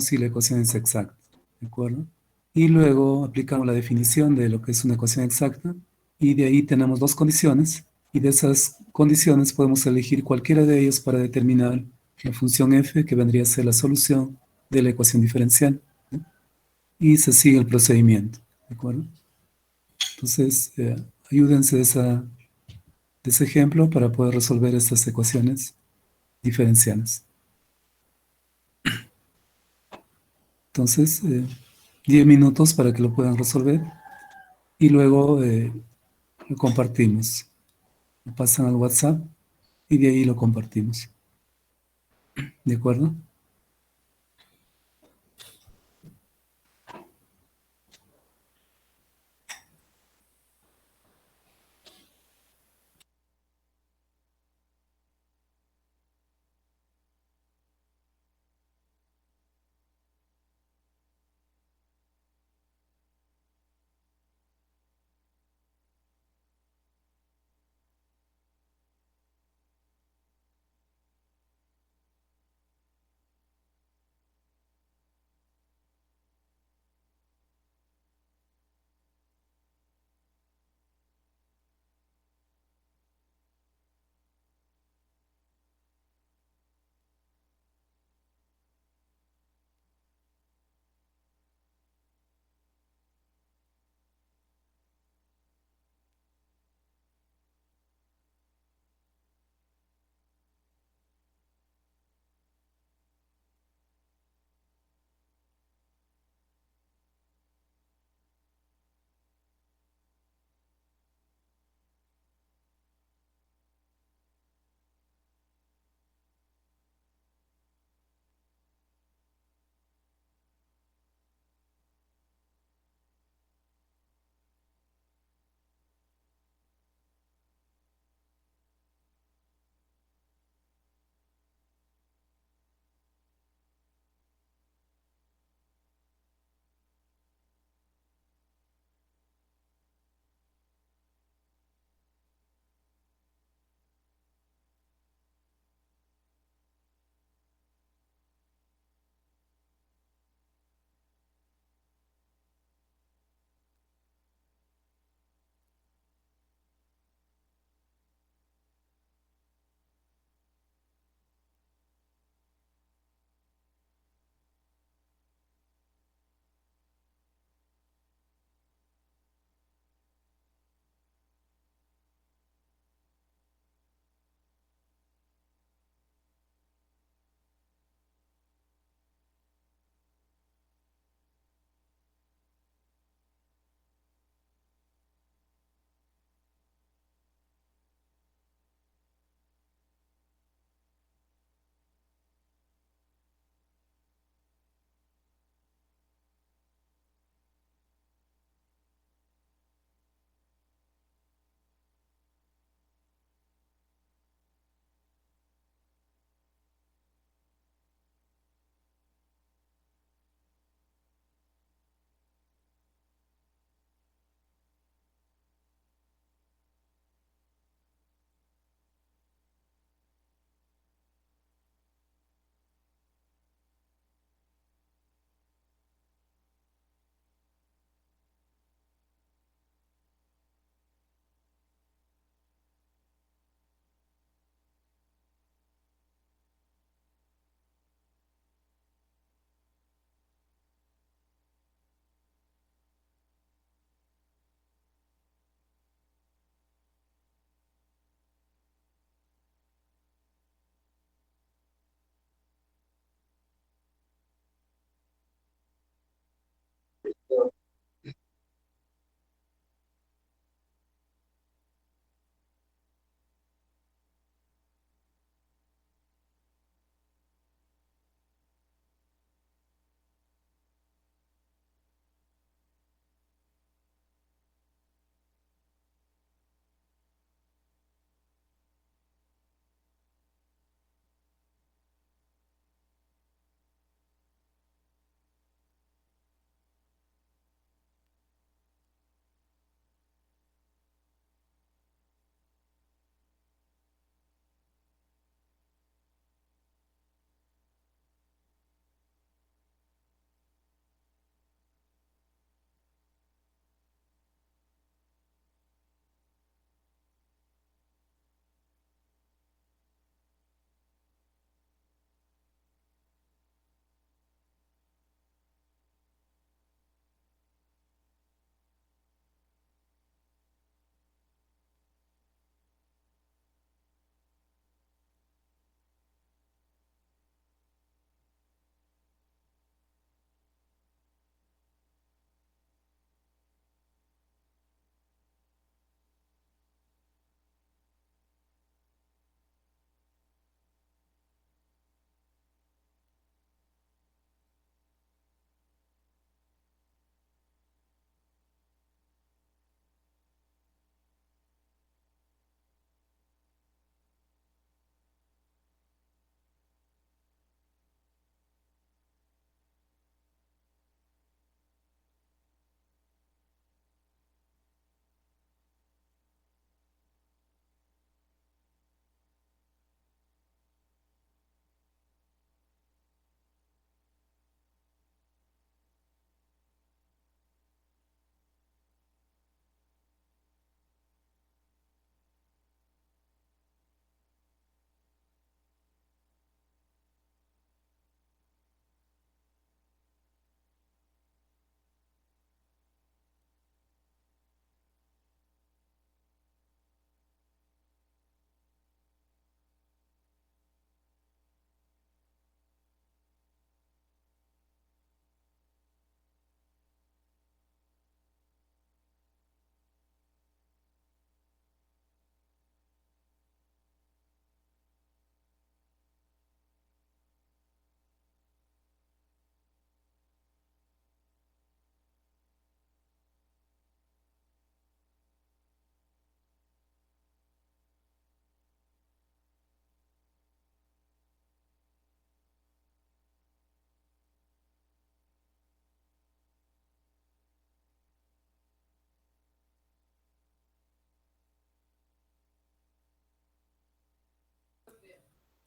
si la ecuación es exacta, ¿de acuerdo? Y luego aplicamos la definición de lo que es una ecuación exacta, y de ahí tenemos dos condiciones, y de esas condiciones podemos elegir cualquiera de ellas para determinar la función f, que vendría a ser la solución de la ecuación diferencial, ¿no? Y se sigue el procedimiento, ¿de acuerdo? Entonces, ayúdense de ese ejemplo para poder resolver estas ecuaciones diferenciales. Entonces, 10 minutos para que lo puedan resolver, y luego lo compartimos. Lo pasan al WhatsApp y de ahí lo compartimos. ¿De acuerdo?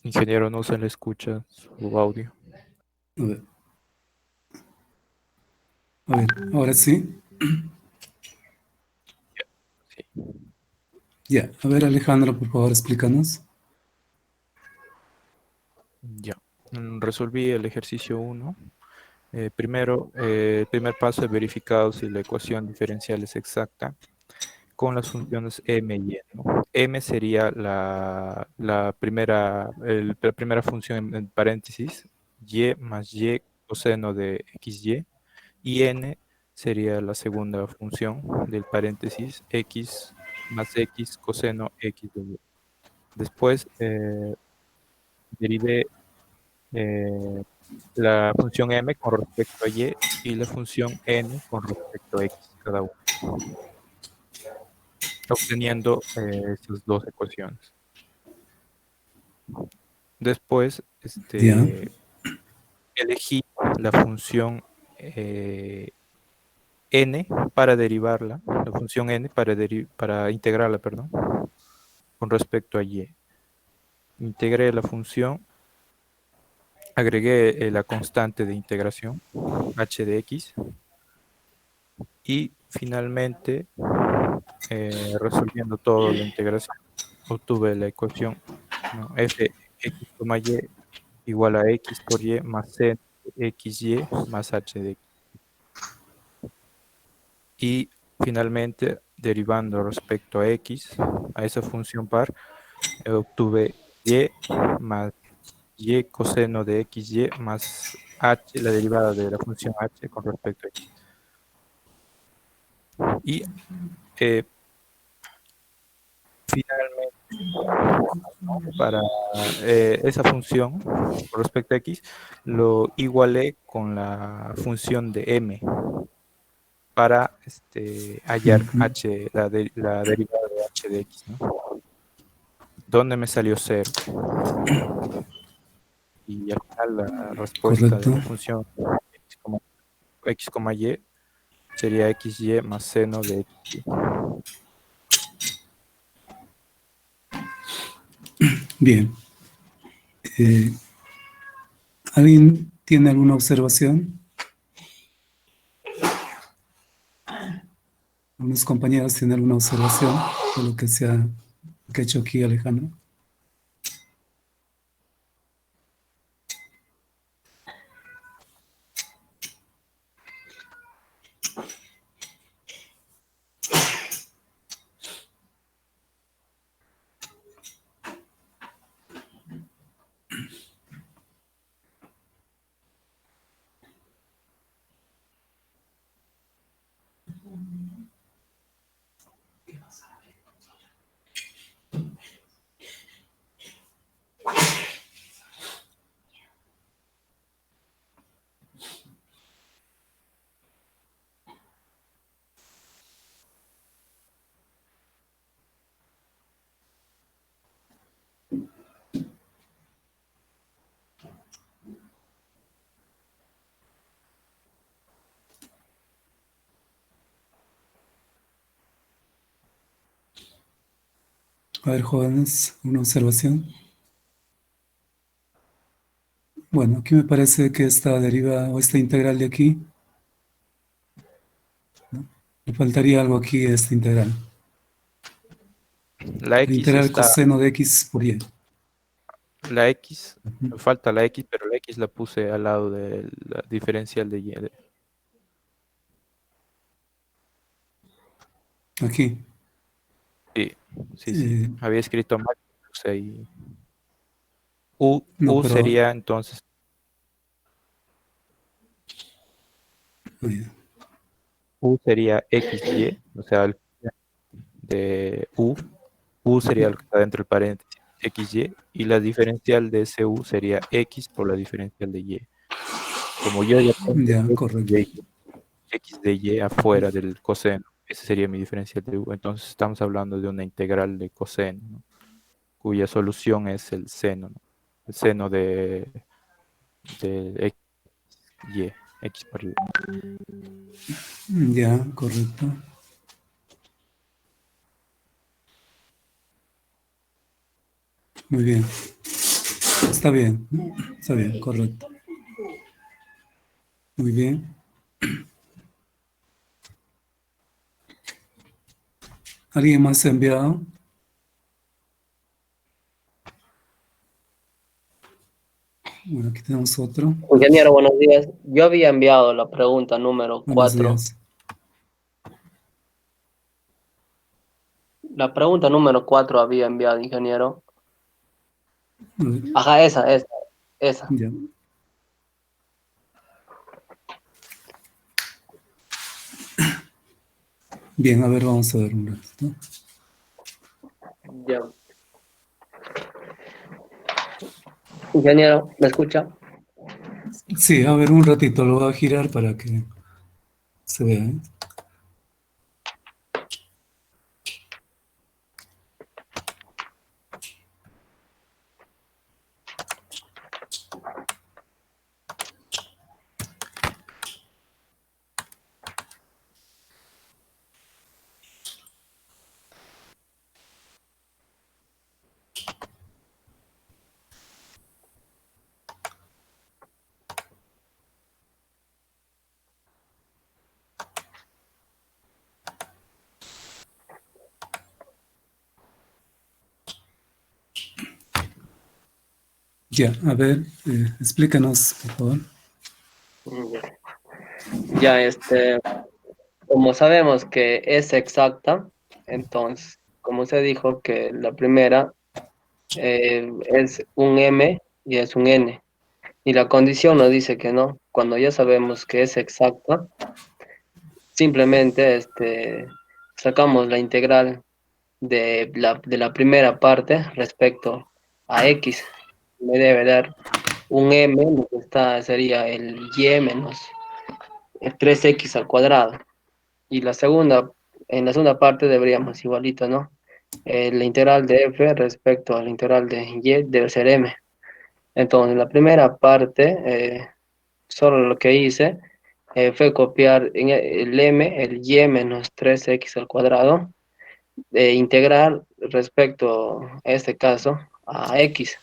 Ingeniero, no se le escucha su audio. A ver. A ver, ahora sí. Sí. Ya, a ver Alejandro, por favor, explícanos. Ya. Resolví el ejercicio 1. Primero, el primer paso es verificado si la ecuación diferencial es exacta con las funciones m y n, ¿no? M sería la primera función en paréntesis, y más y coseno de xy, y n sería la segunda función del paréntesis, x más x coseno x de y. Después derivé eh, la función m con respecto a y la función n con respecto a x cada uno, obteniendo esas dos ecuaciones. Después Ya, elegí la función n para derivarla, la función n para integrarla, perdón, con respecto a y. Integré la función, agregué la constante de integración, h de x, y finalmente, resolviendo toda la integración, obtuve la ecuación, ¿no? F x, y igual a x por y más c xy más h de x. Y finalmente, derivando respecto a x, a esa función par, obtuve y más y coseno de xy más h, la derivada de la función h con respecto a x. Y finalmente, para esa función con respecto a x, lo igualé con la función de m para hallar ujú, h, la derivada de h de x, ¿no? Donde me salió 0. Y al final la respuesta de correcto. la función x, y sería xy más seno de xy. Bien. Eh, ¿Alguien tiene alguna observación? ¿Algunos compañeros tienen alguna observación de lo que ha hecho aquí Alejandro? A ver, jóvenes, ¿una observación? Bueno, aquí me parece que esta deriva o esta integral de aquí, ¿no? Le faltaría algo aquí a esta integral. La La x integral está, coseno de x por y. la x, Ujú. me falta la x, pero la x la puse al lado de la diferencial de y. Aquí. Sí, sí, sí. Eh, Había escrito mal, puse ahí. no, U pero sería entonces, eh, U sería xy, o sea, de U sería lo que está dentro del paréntesis, xy, y la diferencial de ese U sería x por la diferencial de y. Como yo ya tengo ya, correcto. x de y afuera del coseno, ese sería mi diferencial de U. Entonces estamos hablando de una integral de coseno, ¿no? Cuya solución es el seno, ¿no? El seno de x, y, x por y. Ya, correcto. Muy bien. Está bien, ¿no? Está bien, correcto. Muy bien. ¿Alguien más ha enviado? Bueno, aquí tenemos otro. Ingeniero, buenos días. Yo había enviado la pregunta número Buenos 4. días. La pregunta número 4 había enviado, ingeniero. A ver, Ajá, esa. ya. Bien, a ver, vamos a ver un ratito. Ya. Ingeniero, ¿me escucha? Sí, a ver, un ratito lo voy a girar para que se vea, ¿eh? Ya, a ver, explícanos, por favor. Ya, Ya, como sabemos que es exacta, entonces, como se dijo que la primera es un M y es un N, y la condición nos dice que no. Cuando ya sabemos que es exacta, simplemente sacamos la integral de la primera parte respecto a X. Me debe dar un M, lo que sería el Y menos el 3X al cuadrado. Y en la segunda parte deberíamos igualito, ¿no? La integral de F respecto a la integral de Y debe ser M. Entonces, la primera parte, solo lo que hice fue copiar en el M, el Y menos 3X al cuadrado, integrar respecto a este caso a X.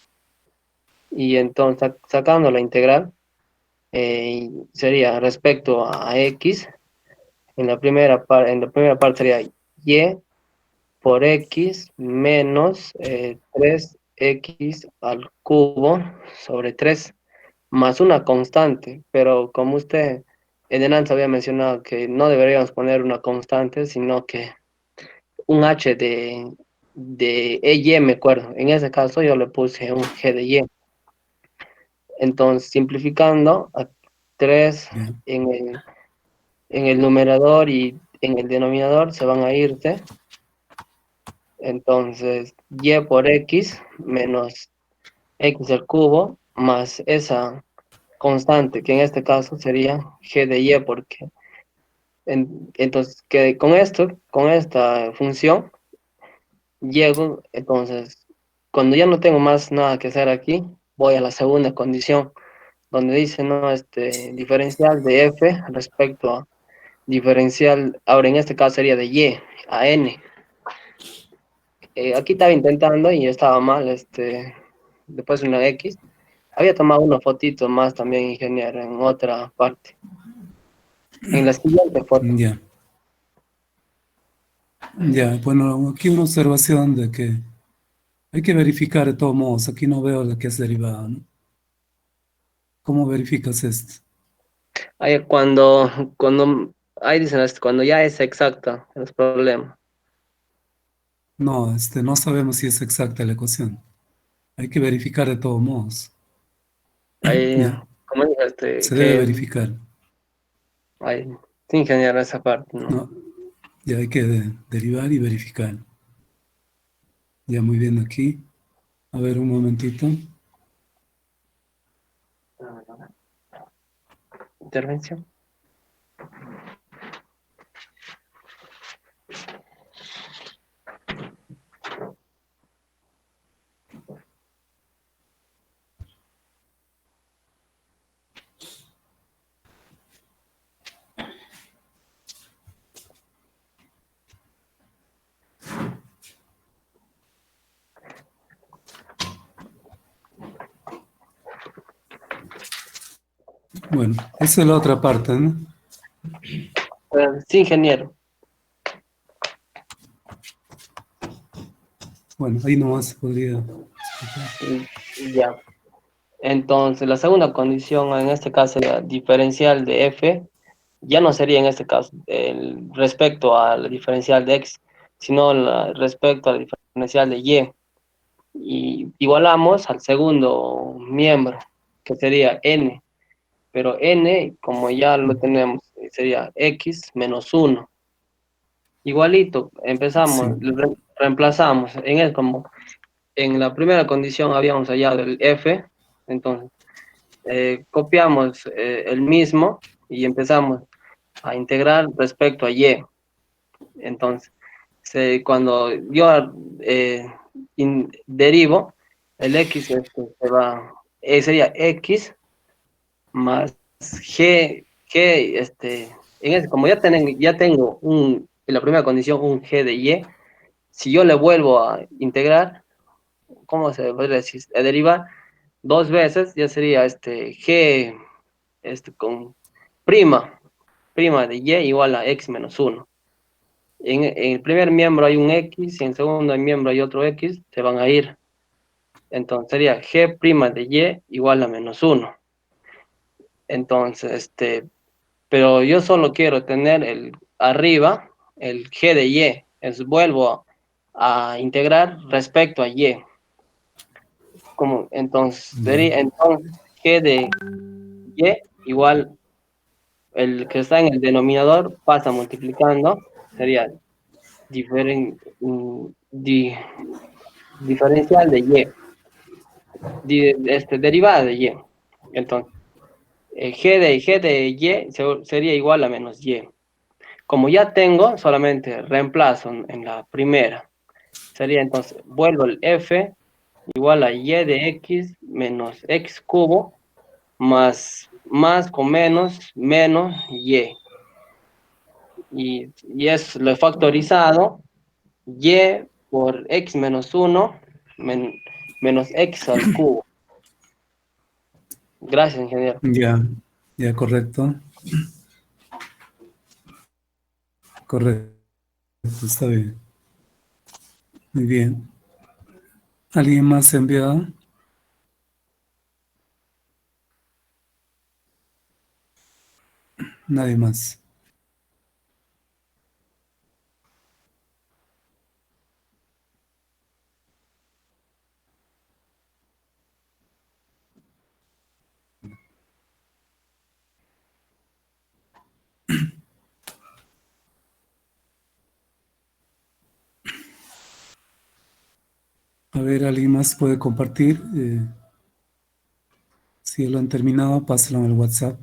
Y entonces, sacando la integral, sería respecto a X, en la primera parte sería Y por X menos 3X al cubo sobre 3 más una constante, pero como usted en delante había mencionado que no deberíamos poner una constante, sino que un H de EY, me acuerdo. En ese caso yo le puse un G de Y. Entonces, simplificando, a 3 Ya, en el numerador y en el denominador se van a irse. Entonces, Y por X menos X al cubo más esa constante, que en este caso sería G de Y, porque entonces que con esta función, llego, entonces, cuando ya no tengo más nada que hacer aquí, voy a la segunda condición, donde dice, ¿no? Diferencial de F respecto a diferencial, ahora en este caso sería de Y a N. Aquí estaba intentando y estaba mal, después una X. Había tomado una fotito más también, ingeniero, en otra parte. En la siguiente foto. ya. Ya, bueno, aquí una observación de que hay que verificar de todos modos. Aquí no veo la que es derivada, ¿no? ¿Cómo verificas esto? Ahí ahí dicen, cuando ya es exacta, el problema. No, no sabemos si es exacta la ecuación. Hay que verificar de todos modos. Ahí, Ya, como dijo, se debe verificar. ahí, sin generar esa parte, ¿no? No, ya hay que derivar y verificar. Ya muy bien aquí. A ver un momentito. Intervención. Bueno, esa es la otra parte, ¿no? Sí, ingeniero. Bueno, ahí nomás podría explicar. Ya. Entonces, la segunda condición, en este caso, sería diferencial de f, ya no sería en este caso respecto a la diferencial de x, sino respecto a la diferencial de y. Y igualamos al segundo miembro, que sería n, pero n, como ya lo tenemos, sería x menos 1. Igualito, Sí, empezamos, reemplazamos, como en la primera condición habíamos hallado el f, entonces copiamos el mismo y empezamos a integrar respecto a y. Entonces, cuando yo derivo, el x se va, sería x más como ya tengo en la primera condición un g de y, si yo le vuelvo a integrar, ¿cómo se podría decir? A derivar dos veces, ya sería g con prima de y igual a x menos 1. En el primer miembro hay un x y en el segundo miembro hay otro x, se van a ir. Entonces sería g' de y igual a menos 1. Entonces, pero yo solo quiero tener arriba el g de y. Vuelvo a integrar respecto a y. Entonces, ya, entonces g de y igual el que está en el denominador pasa multiplicando, sería diferencial de y, derivada de y. Entonces, g de y sería igual a menos y. Como ya tengo, solamente reemplazo en la primera. Sería entonces, vuelvo el f igual a y de x menos x cubo más con menos y. Y es lo he factorizado, y por x menos 1 menos x al cubo. Gracias, ingeniero. ya, ya, correcto, correcto, está bien, muy bien. ¿Alguien más se ha enviado? Nadie más. A ver, ¿alguien más puede compartir? Si ya lo han terminado, pásenlo al WhatsApp.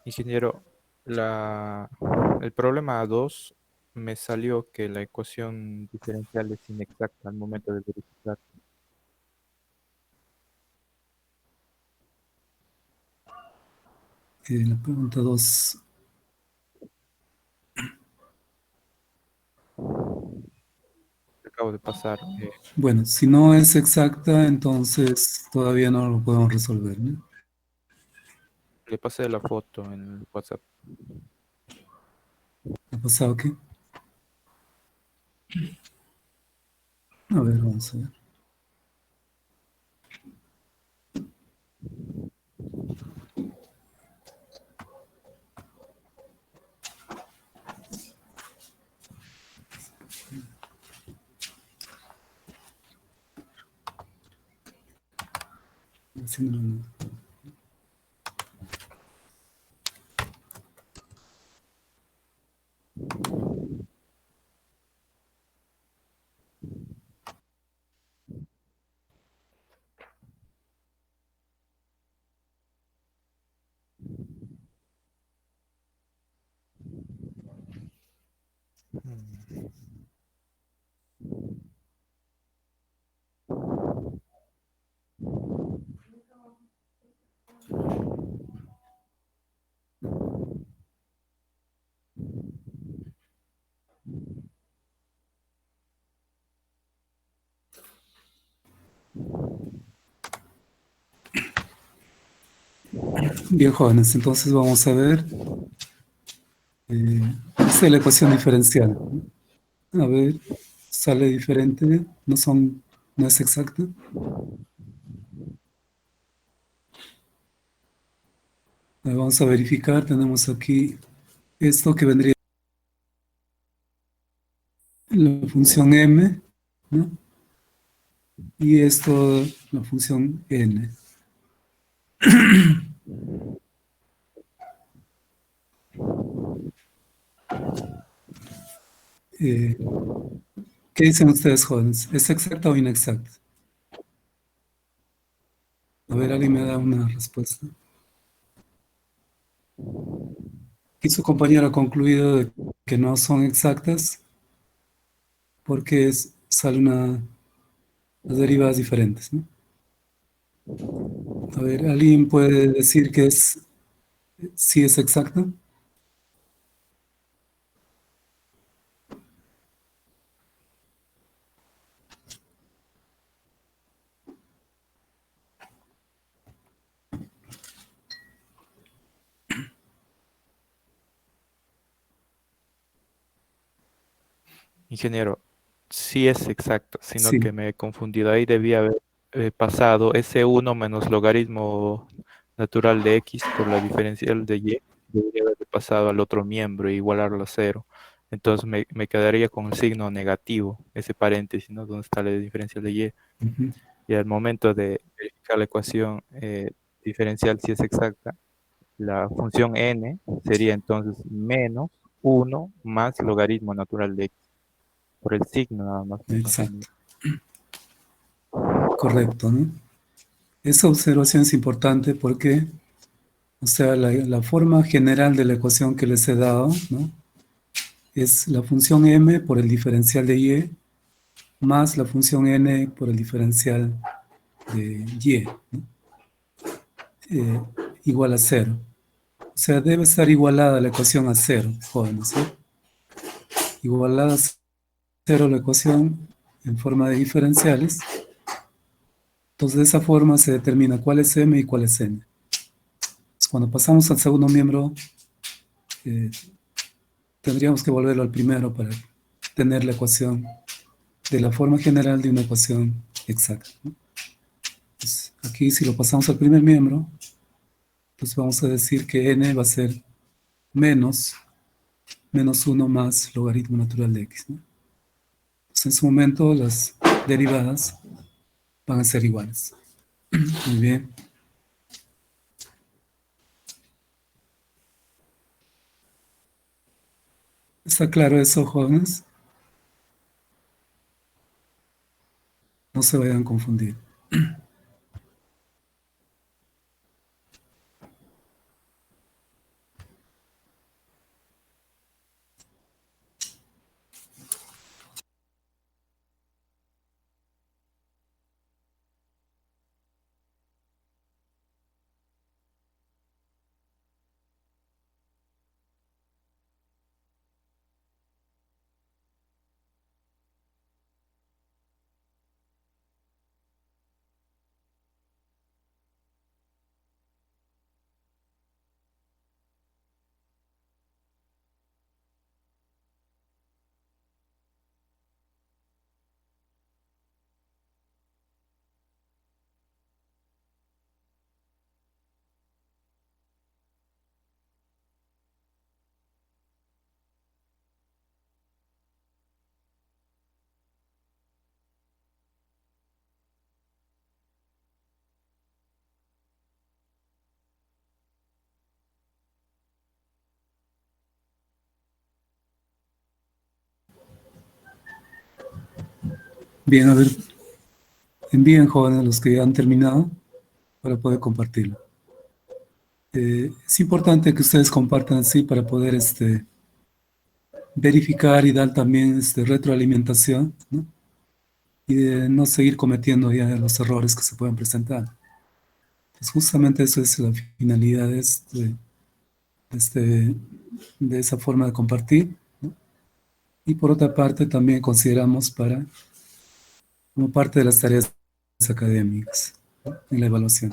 Ingeniero, el problema 2 me salió que la ecuación diferencial es inexacta al momento de verificar. La pregunta 2. Acabo de pasar. Bueno, si no es exacta, entonces todavía no lo podemos resolver, ¿no? Le pasé la foto en el WhatsApp. ¿Ha pasado qué? A ver, vamos a ver. Haciéndolo. Bien, jóvenes, entonces vamos a ver. Esta es la ecuación diferencial. A ver, sale diferente, no es exacta. Vamos a verificar, tenemos aquí esto que vendría la función m, ¿no? Y esto, la función n. Eh, ¿Qué dicen ustedes, jóvenes? ¿Es exacta o inexacta? A ver, alguien me da una respuesta. Y su compañero ha concluido de que no son exactas porque salen las derivadas diferentes, ¿no? A ver, ¿alguien puede decir que sí es exacta? Ingeniero, sí es exacto, sino Sí. que me he confundido. Ahí debía haber pasado ese uno menos logaritmo natural de x por la diferencial de y. Debería haber pasado al otro miembro e igualarlo a cero. Entonces me quedaría con el signo negativo, ese paréntesis, ¿no? Donde está la diferencial de y. Ujú. Y al momento de verificar la ecuación diferencial, si es exacta, la función n sería entonces menos 1 más logaritmo natural de x. Por el signo nada más me confundí. Exacto. Correcto, ¿no? Esa observación es importante porque, o sea, la forma general de la ecuación que les he dado, ¿no? Es la función m por el diferencial de y más la función n por el diferencial de y, ¿no? Eh, igual a cero. O sea, debe estar igualada la ecuación a cero, jóvenes, ¿sí? Igualada a cero la ecuación en forma de diferenciales. Entonces, de esa forma se determina cuál es m y cuál es n. Entonces, cuando pasamos al segundo miembro, tendríamos que volverlo al primero para tener la ecuación de la forma general de una ecuación exacta, ¿no? Entonces, aquí si lo pasamos al primer miembro, entonces vamos a decir que n va a ser menos 1 más logaritmo natural de x, ¿no? Entonces, en su momento las derivadas van a ser iguales. Muy bien. ¿Está claro eso, jóvenes? No se vayan a confundir. Bien, a ver, envíen, jóvenes, los que ya han terminado para poder compartirlo. Es importante que ustedes compartan así para poder verificar y dar también retroalimentación, ¿no? Y de no seguir cometiendo ya los errores que se pueden presentar. Pues justamente eso es la finalidad este, de esa forma de compartir, ¿no? Y por otra parte también consideramos como parte de las tareas académicas, ¿no? En la evaluación.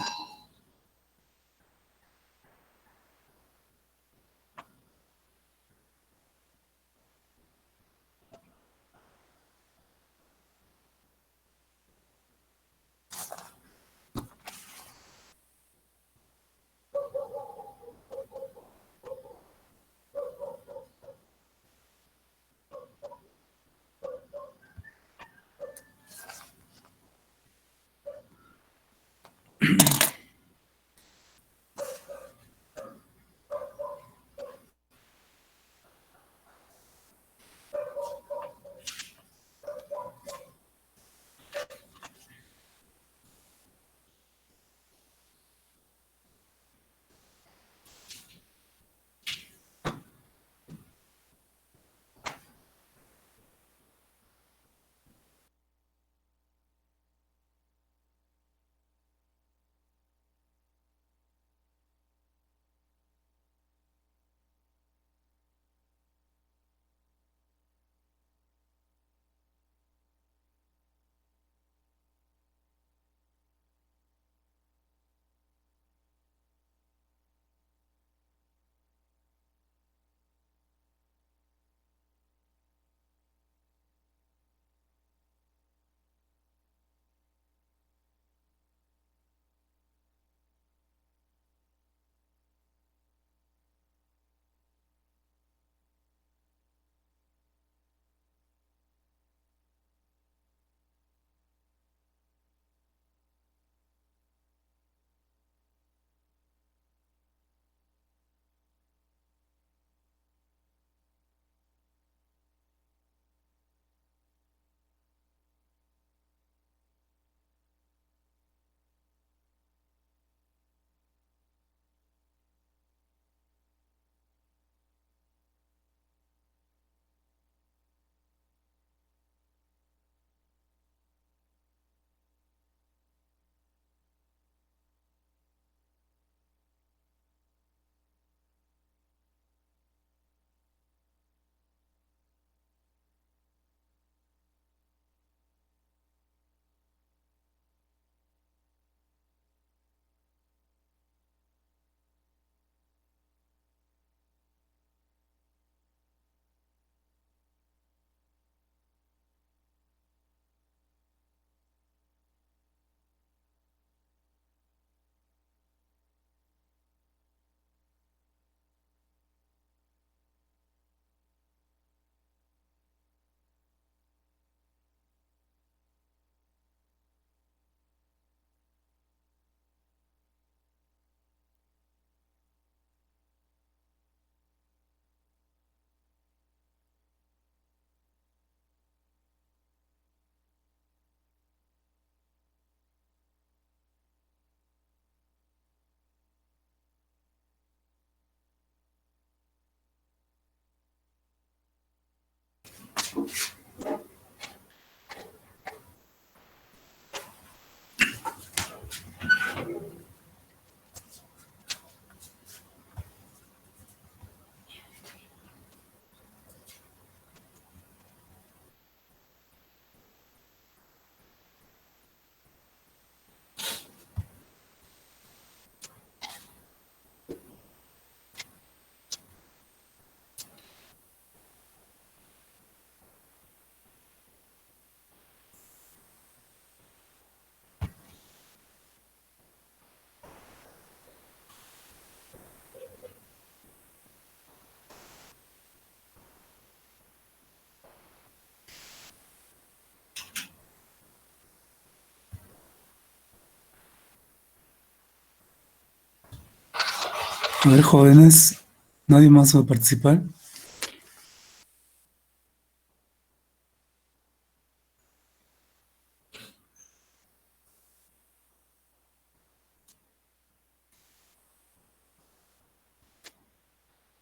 A ver, jóvenes, ¿nadie más va a participar?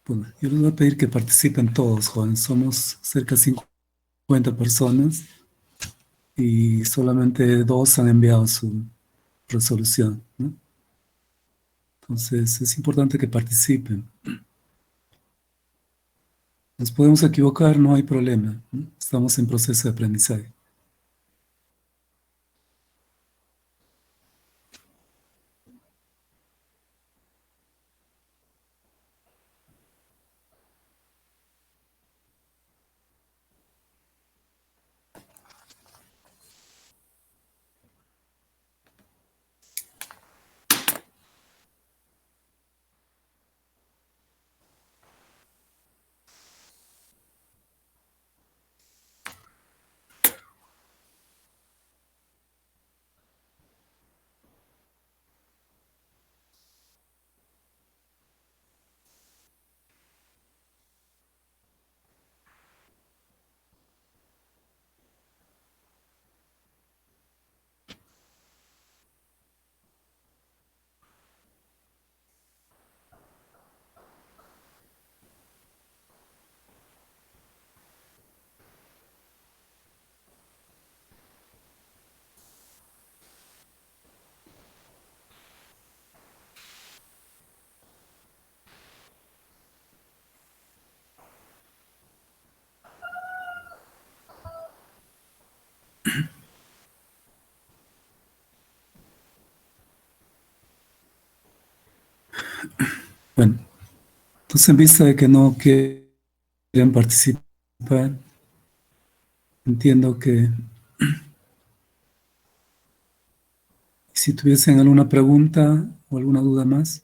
Bueno, yo les voy a pedir que participen todos, jóvenes. Somos cerca de 50 personas y solamente dos han enviado su resolución, ¿no? Entonces, es importante que participen. Nos podemos equivocar, no hay problema, ¿no? Estamos en proceso de aprendizaje. Bueno, entonces en vista de que no quieren participar, entiendo que si tuviesen alguna pregunta o alguna duda más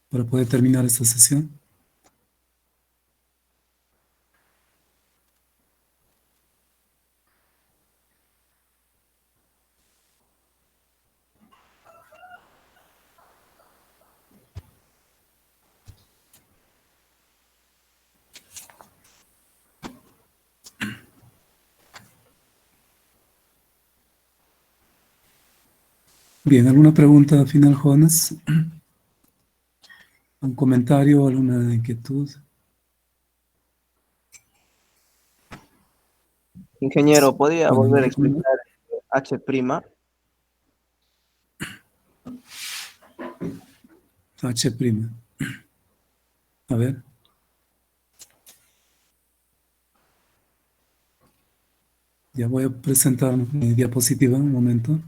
para poder terminar esta sesión. Bien, ¿alguna pregunta final, Jonas? ¿Un comentario, alguna inquietud? Ingeniero, ¿podría Bueno, volver a explicar H'? H'. A ver. Ya voy a presentar mi diapositiva un momento.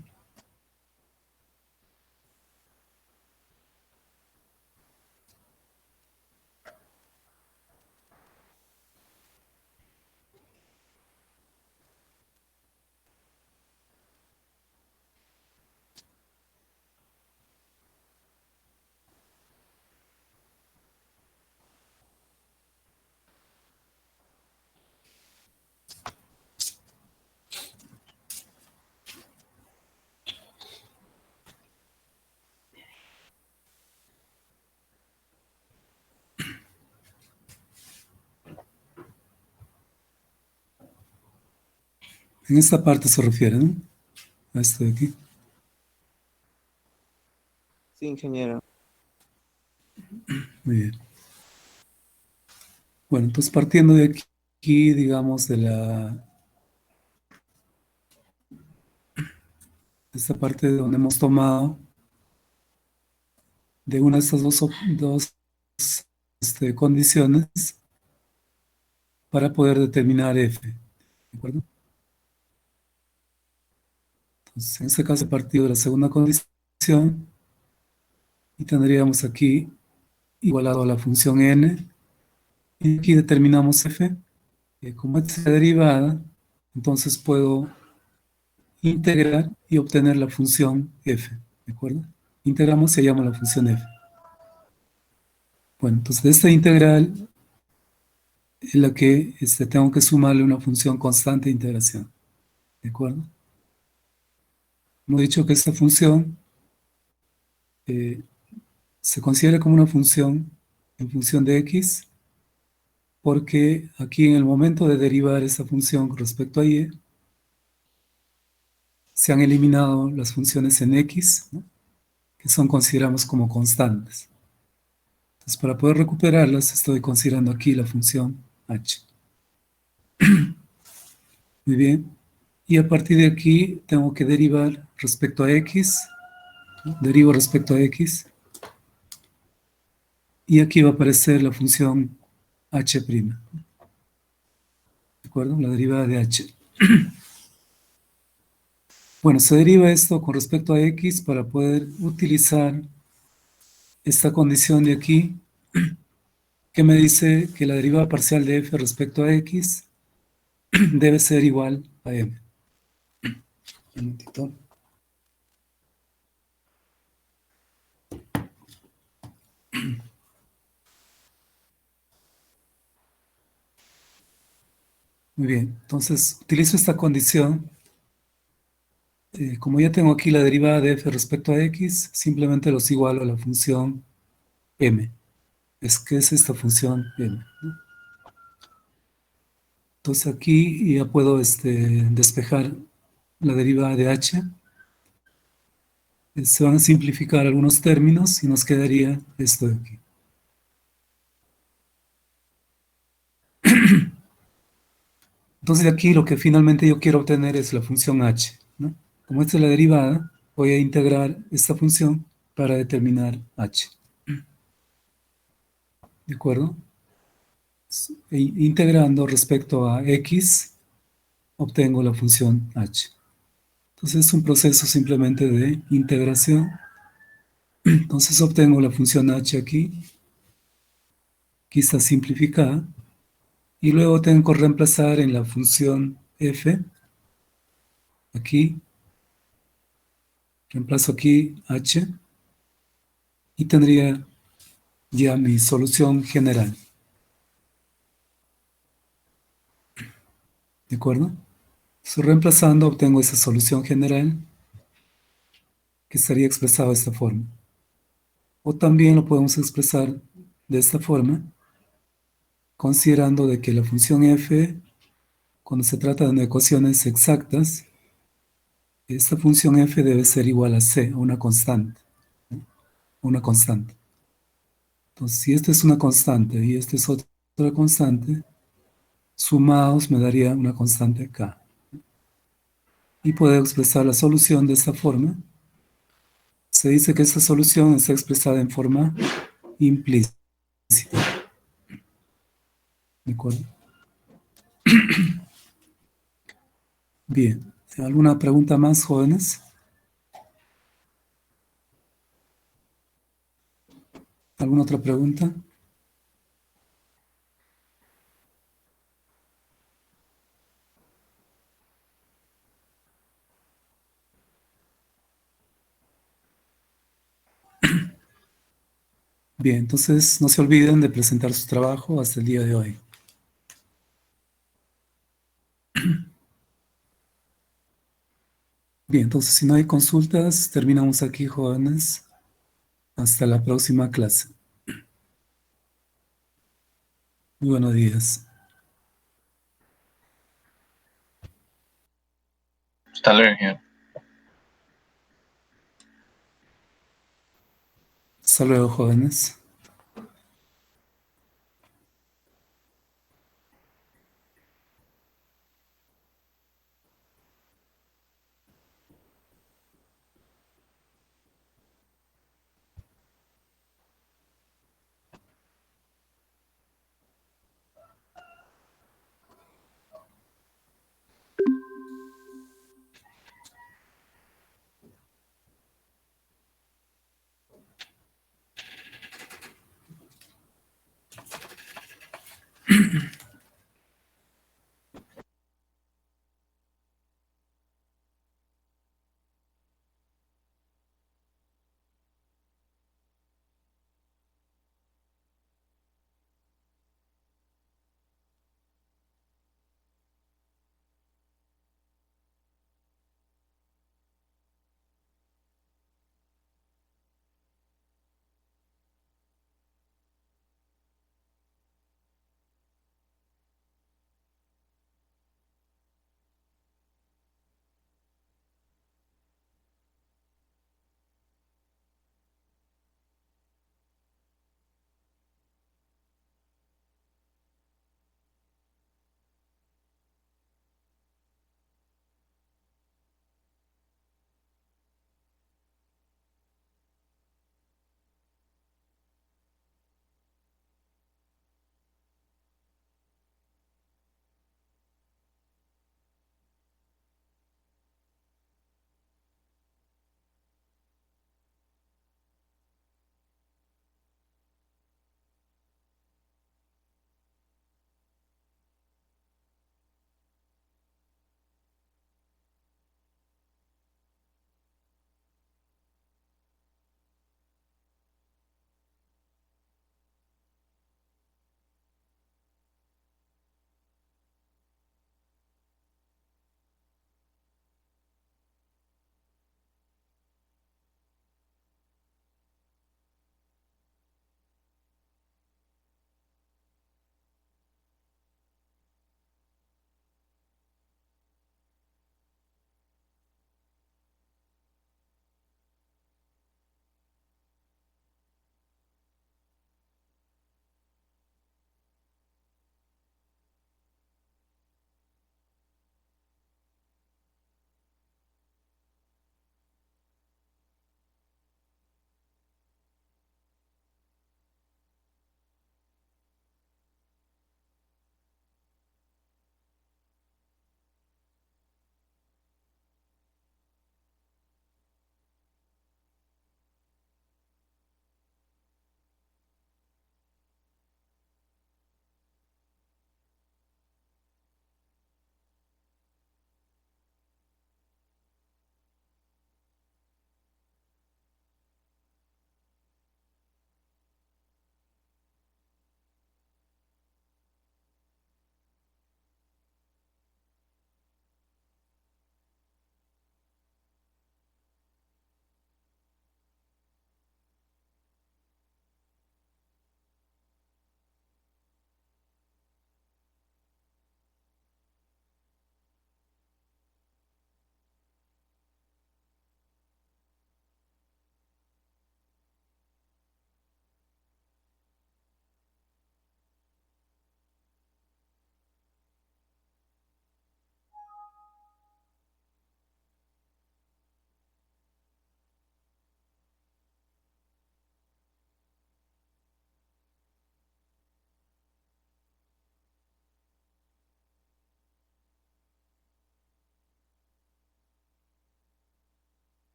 En esta parte se refiere, ¿no? A esto de aquí. Sí, ingeniero. Muy bien. Bueno, entonces partiendo de aquí, digamos, de esta parte de donde hemos tomado de una de estas dos condiciones para poder determinar f. ¿De acuerdo? Entonces, en este caso, partido de la segunda condición, y tendríamos aquí igualado a la función n, y aquí determinamos f. Como esta es derivada, entonces puedo integrar y obtener la función f. ¿De acuerdo? Integramos y hallamos la función f. Bueno, entonces de esta integral es la que tengo que sumarle una función constante de integración. ¿De acuerdo? Hemos dicho que esta función se considera como una función en función de x, porque aquí en el momento de derivar esta función con respecto a y, se han eliminado las funciones en x, ¿no? Que son consideramos como constantes. Entonces, para poder recuperarlas, estoy considerando aquí la función h. Muy bien. Y a partir de aquí, tengo que derivar respecto a x, ¿no? Derivo respecto a x, y aquí va a aparecer la función h'. ¿De acuerdo? La derivada de h. Bueno, se deriva esto con respecto a x para poder utilizar esta condición de aquí, que me dice que la derivada parcial de f respecto a x debe ser igual a m. Un momentito. Muy bien, entonces utilizo esta condición. Como ya tengo aquí la derivada de f respecto a x, simplemente los igualo a la función m. ¿Qué es esta función m? ¿No? Entonces aquí ya puedo despejar la derivada de h. Se van a simplificar algunos términos y nos quedaría esto de aquí. Entonces de aquí lo que finalmente yo quiero obtener es la función h, ¿no? Como esta es la derivada, voy a integrar esta función para determinar h. ¿De acuerdo? Integrando respecto a x, obtengo la función h. Entonces es un proceso simplemente de integración. Entonces obtengo la función h aquí, Aquí está simplificada. Y luego tengo que reemplazar en la función f, aquí, reemplazo aquí h, y tendría ya mi solución general. ¿De acuerdo? Entonces, reemplazando obtengo esa solución general que estaría expresada de esta forma. O también lo podemos expresar de esta forma, considerando de que la función f, cuando se trata de ecuaciones exactas, esta función f debe ser igual a c, a una constante. ¿No? Una constante. Entonces, si esta es una constante y esta es otra constante, sumados me daría una constante k. Y puedo expresar la solución de esta forma. Se dice que esta solución está expresada en forma implícita. ¿De acuerdo? Bien. ¿Alguna pregunta más, jóvenes? ¿Alguna otra pregunta? Bien, entonces no se olviden de presentar su trabajo hasta el día de hoy. Bien, entonces si no hay consultas, terminamos aquí, jóvenes. Hasta la próxima clase. Muy buenos días. Hasta luego, ingeniero. Hasta luego, jóvenes.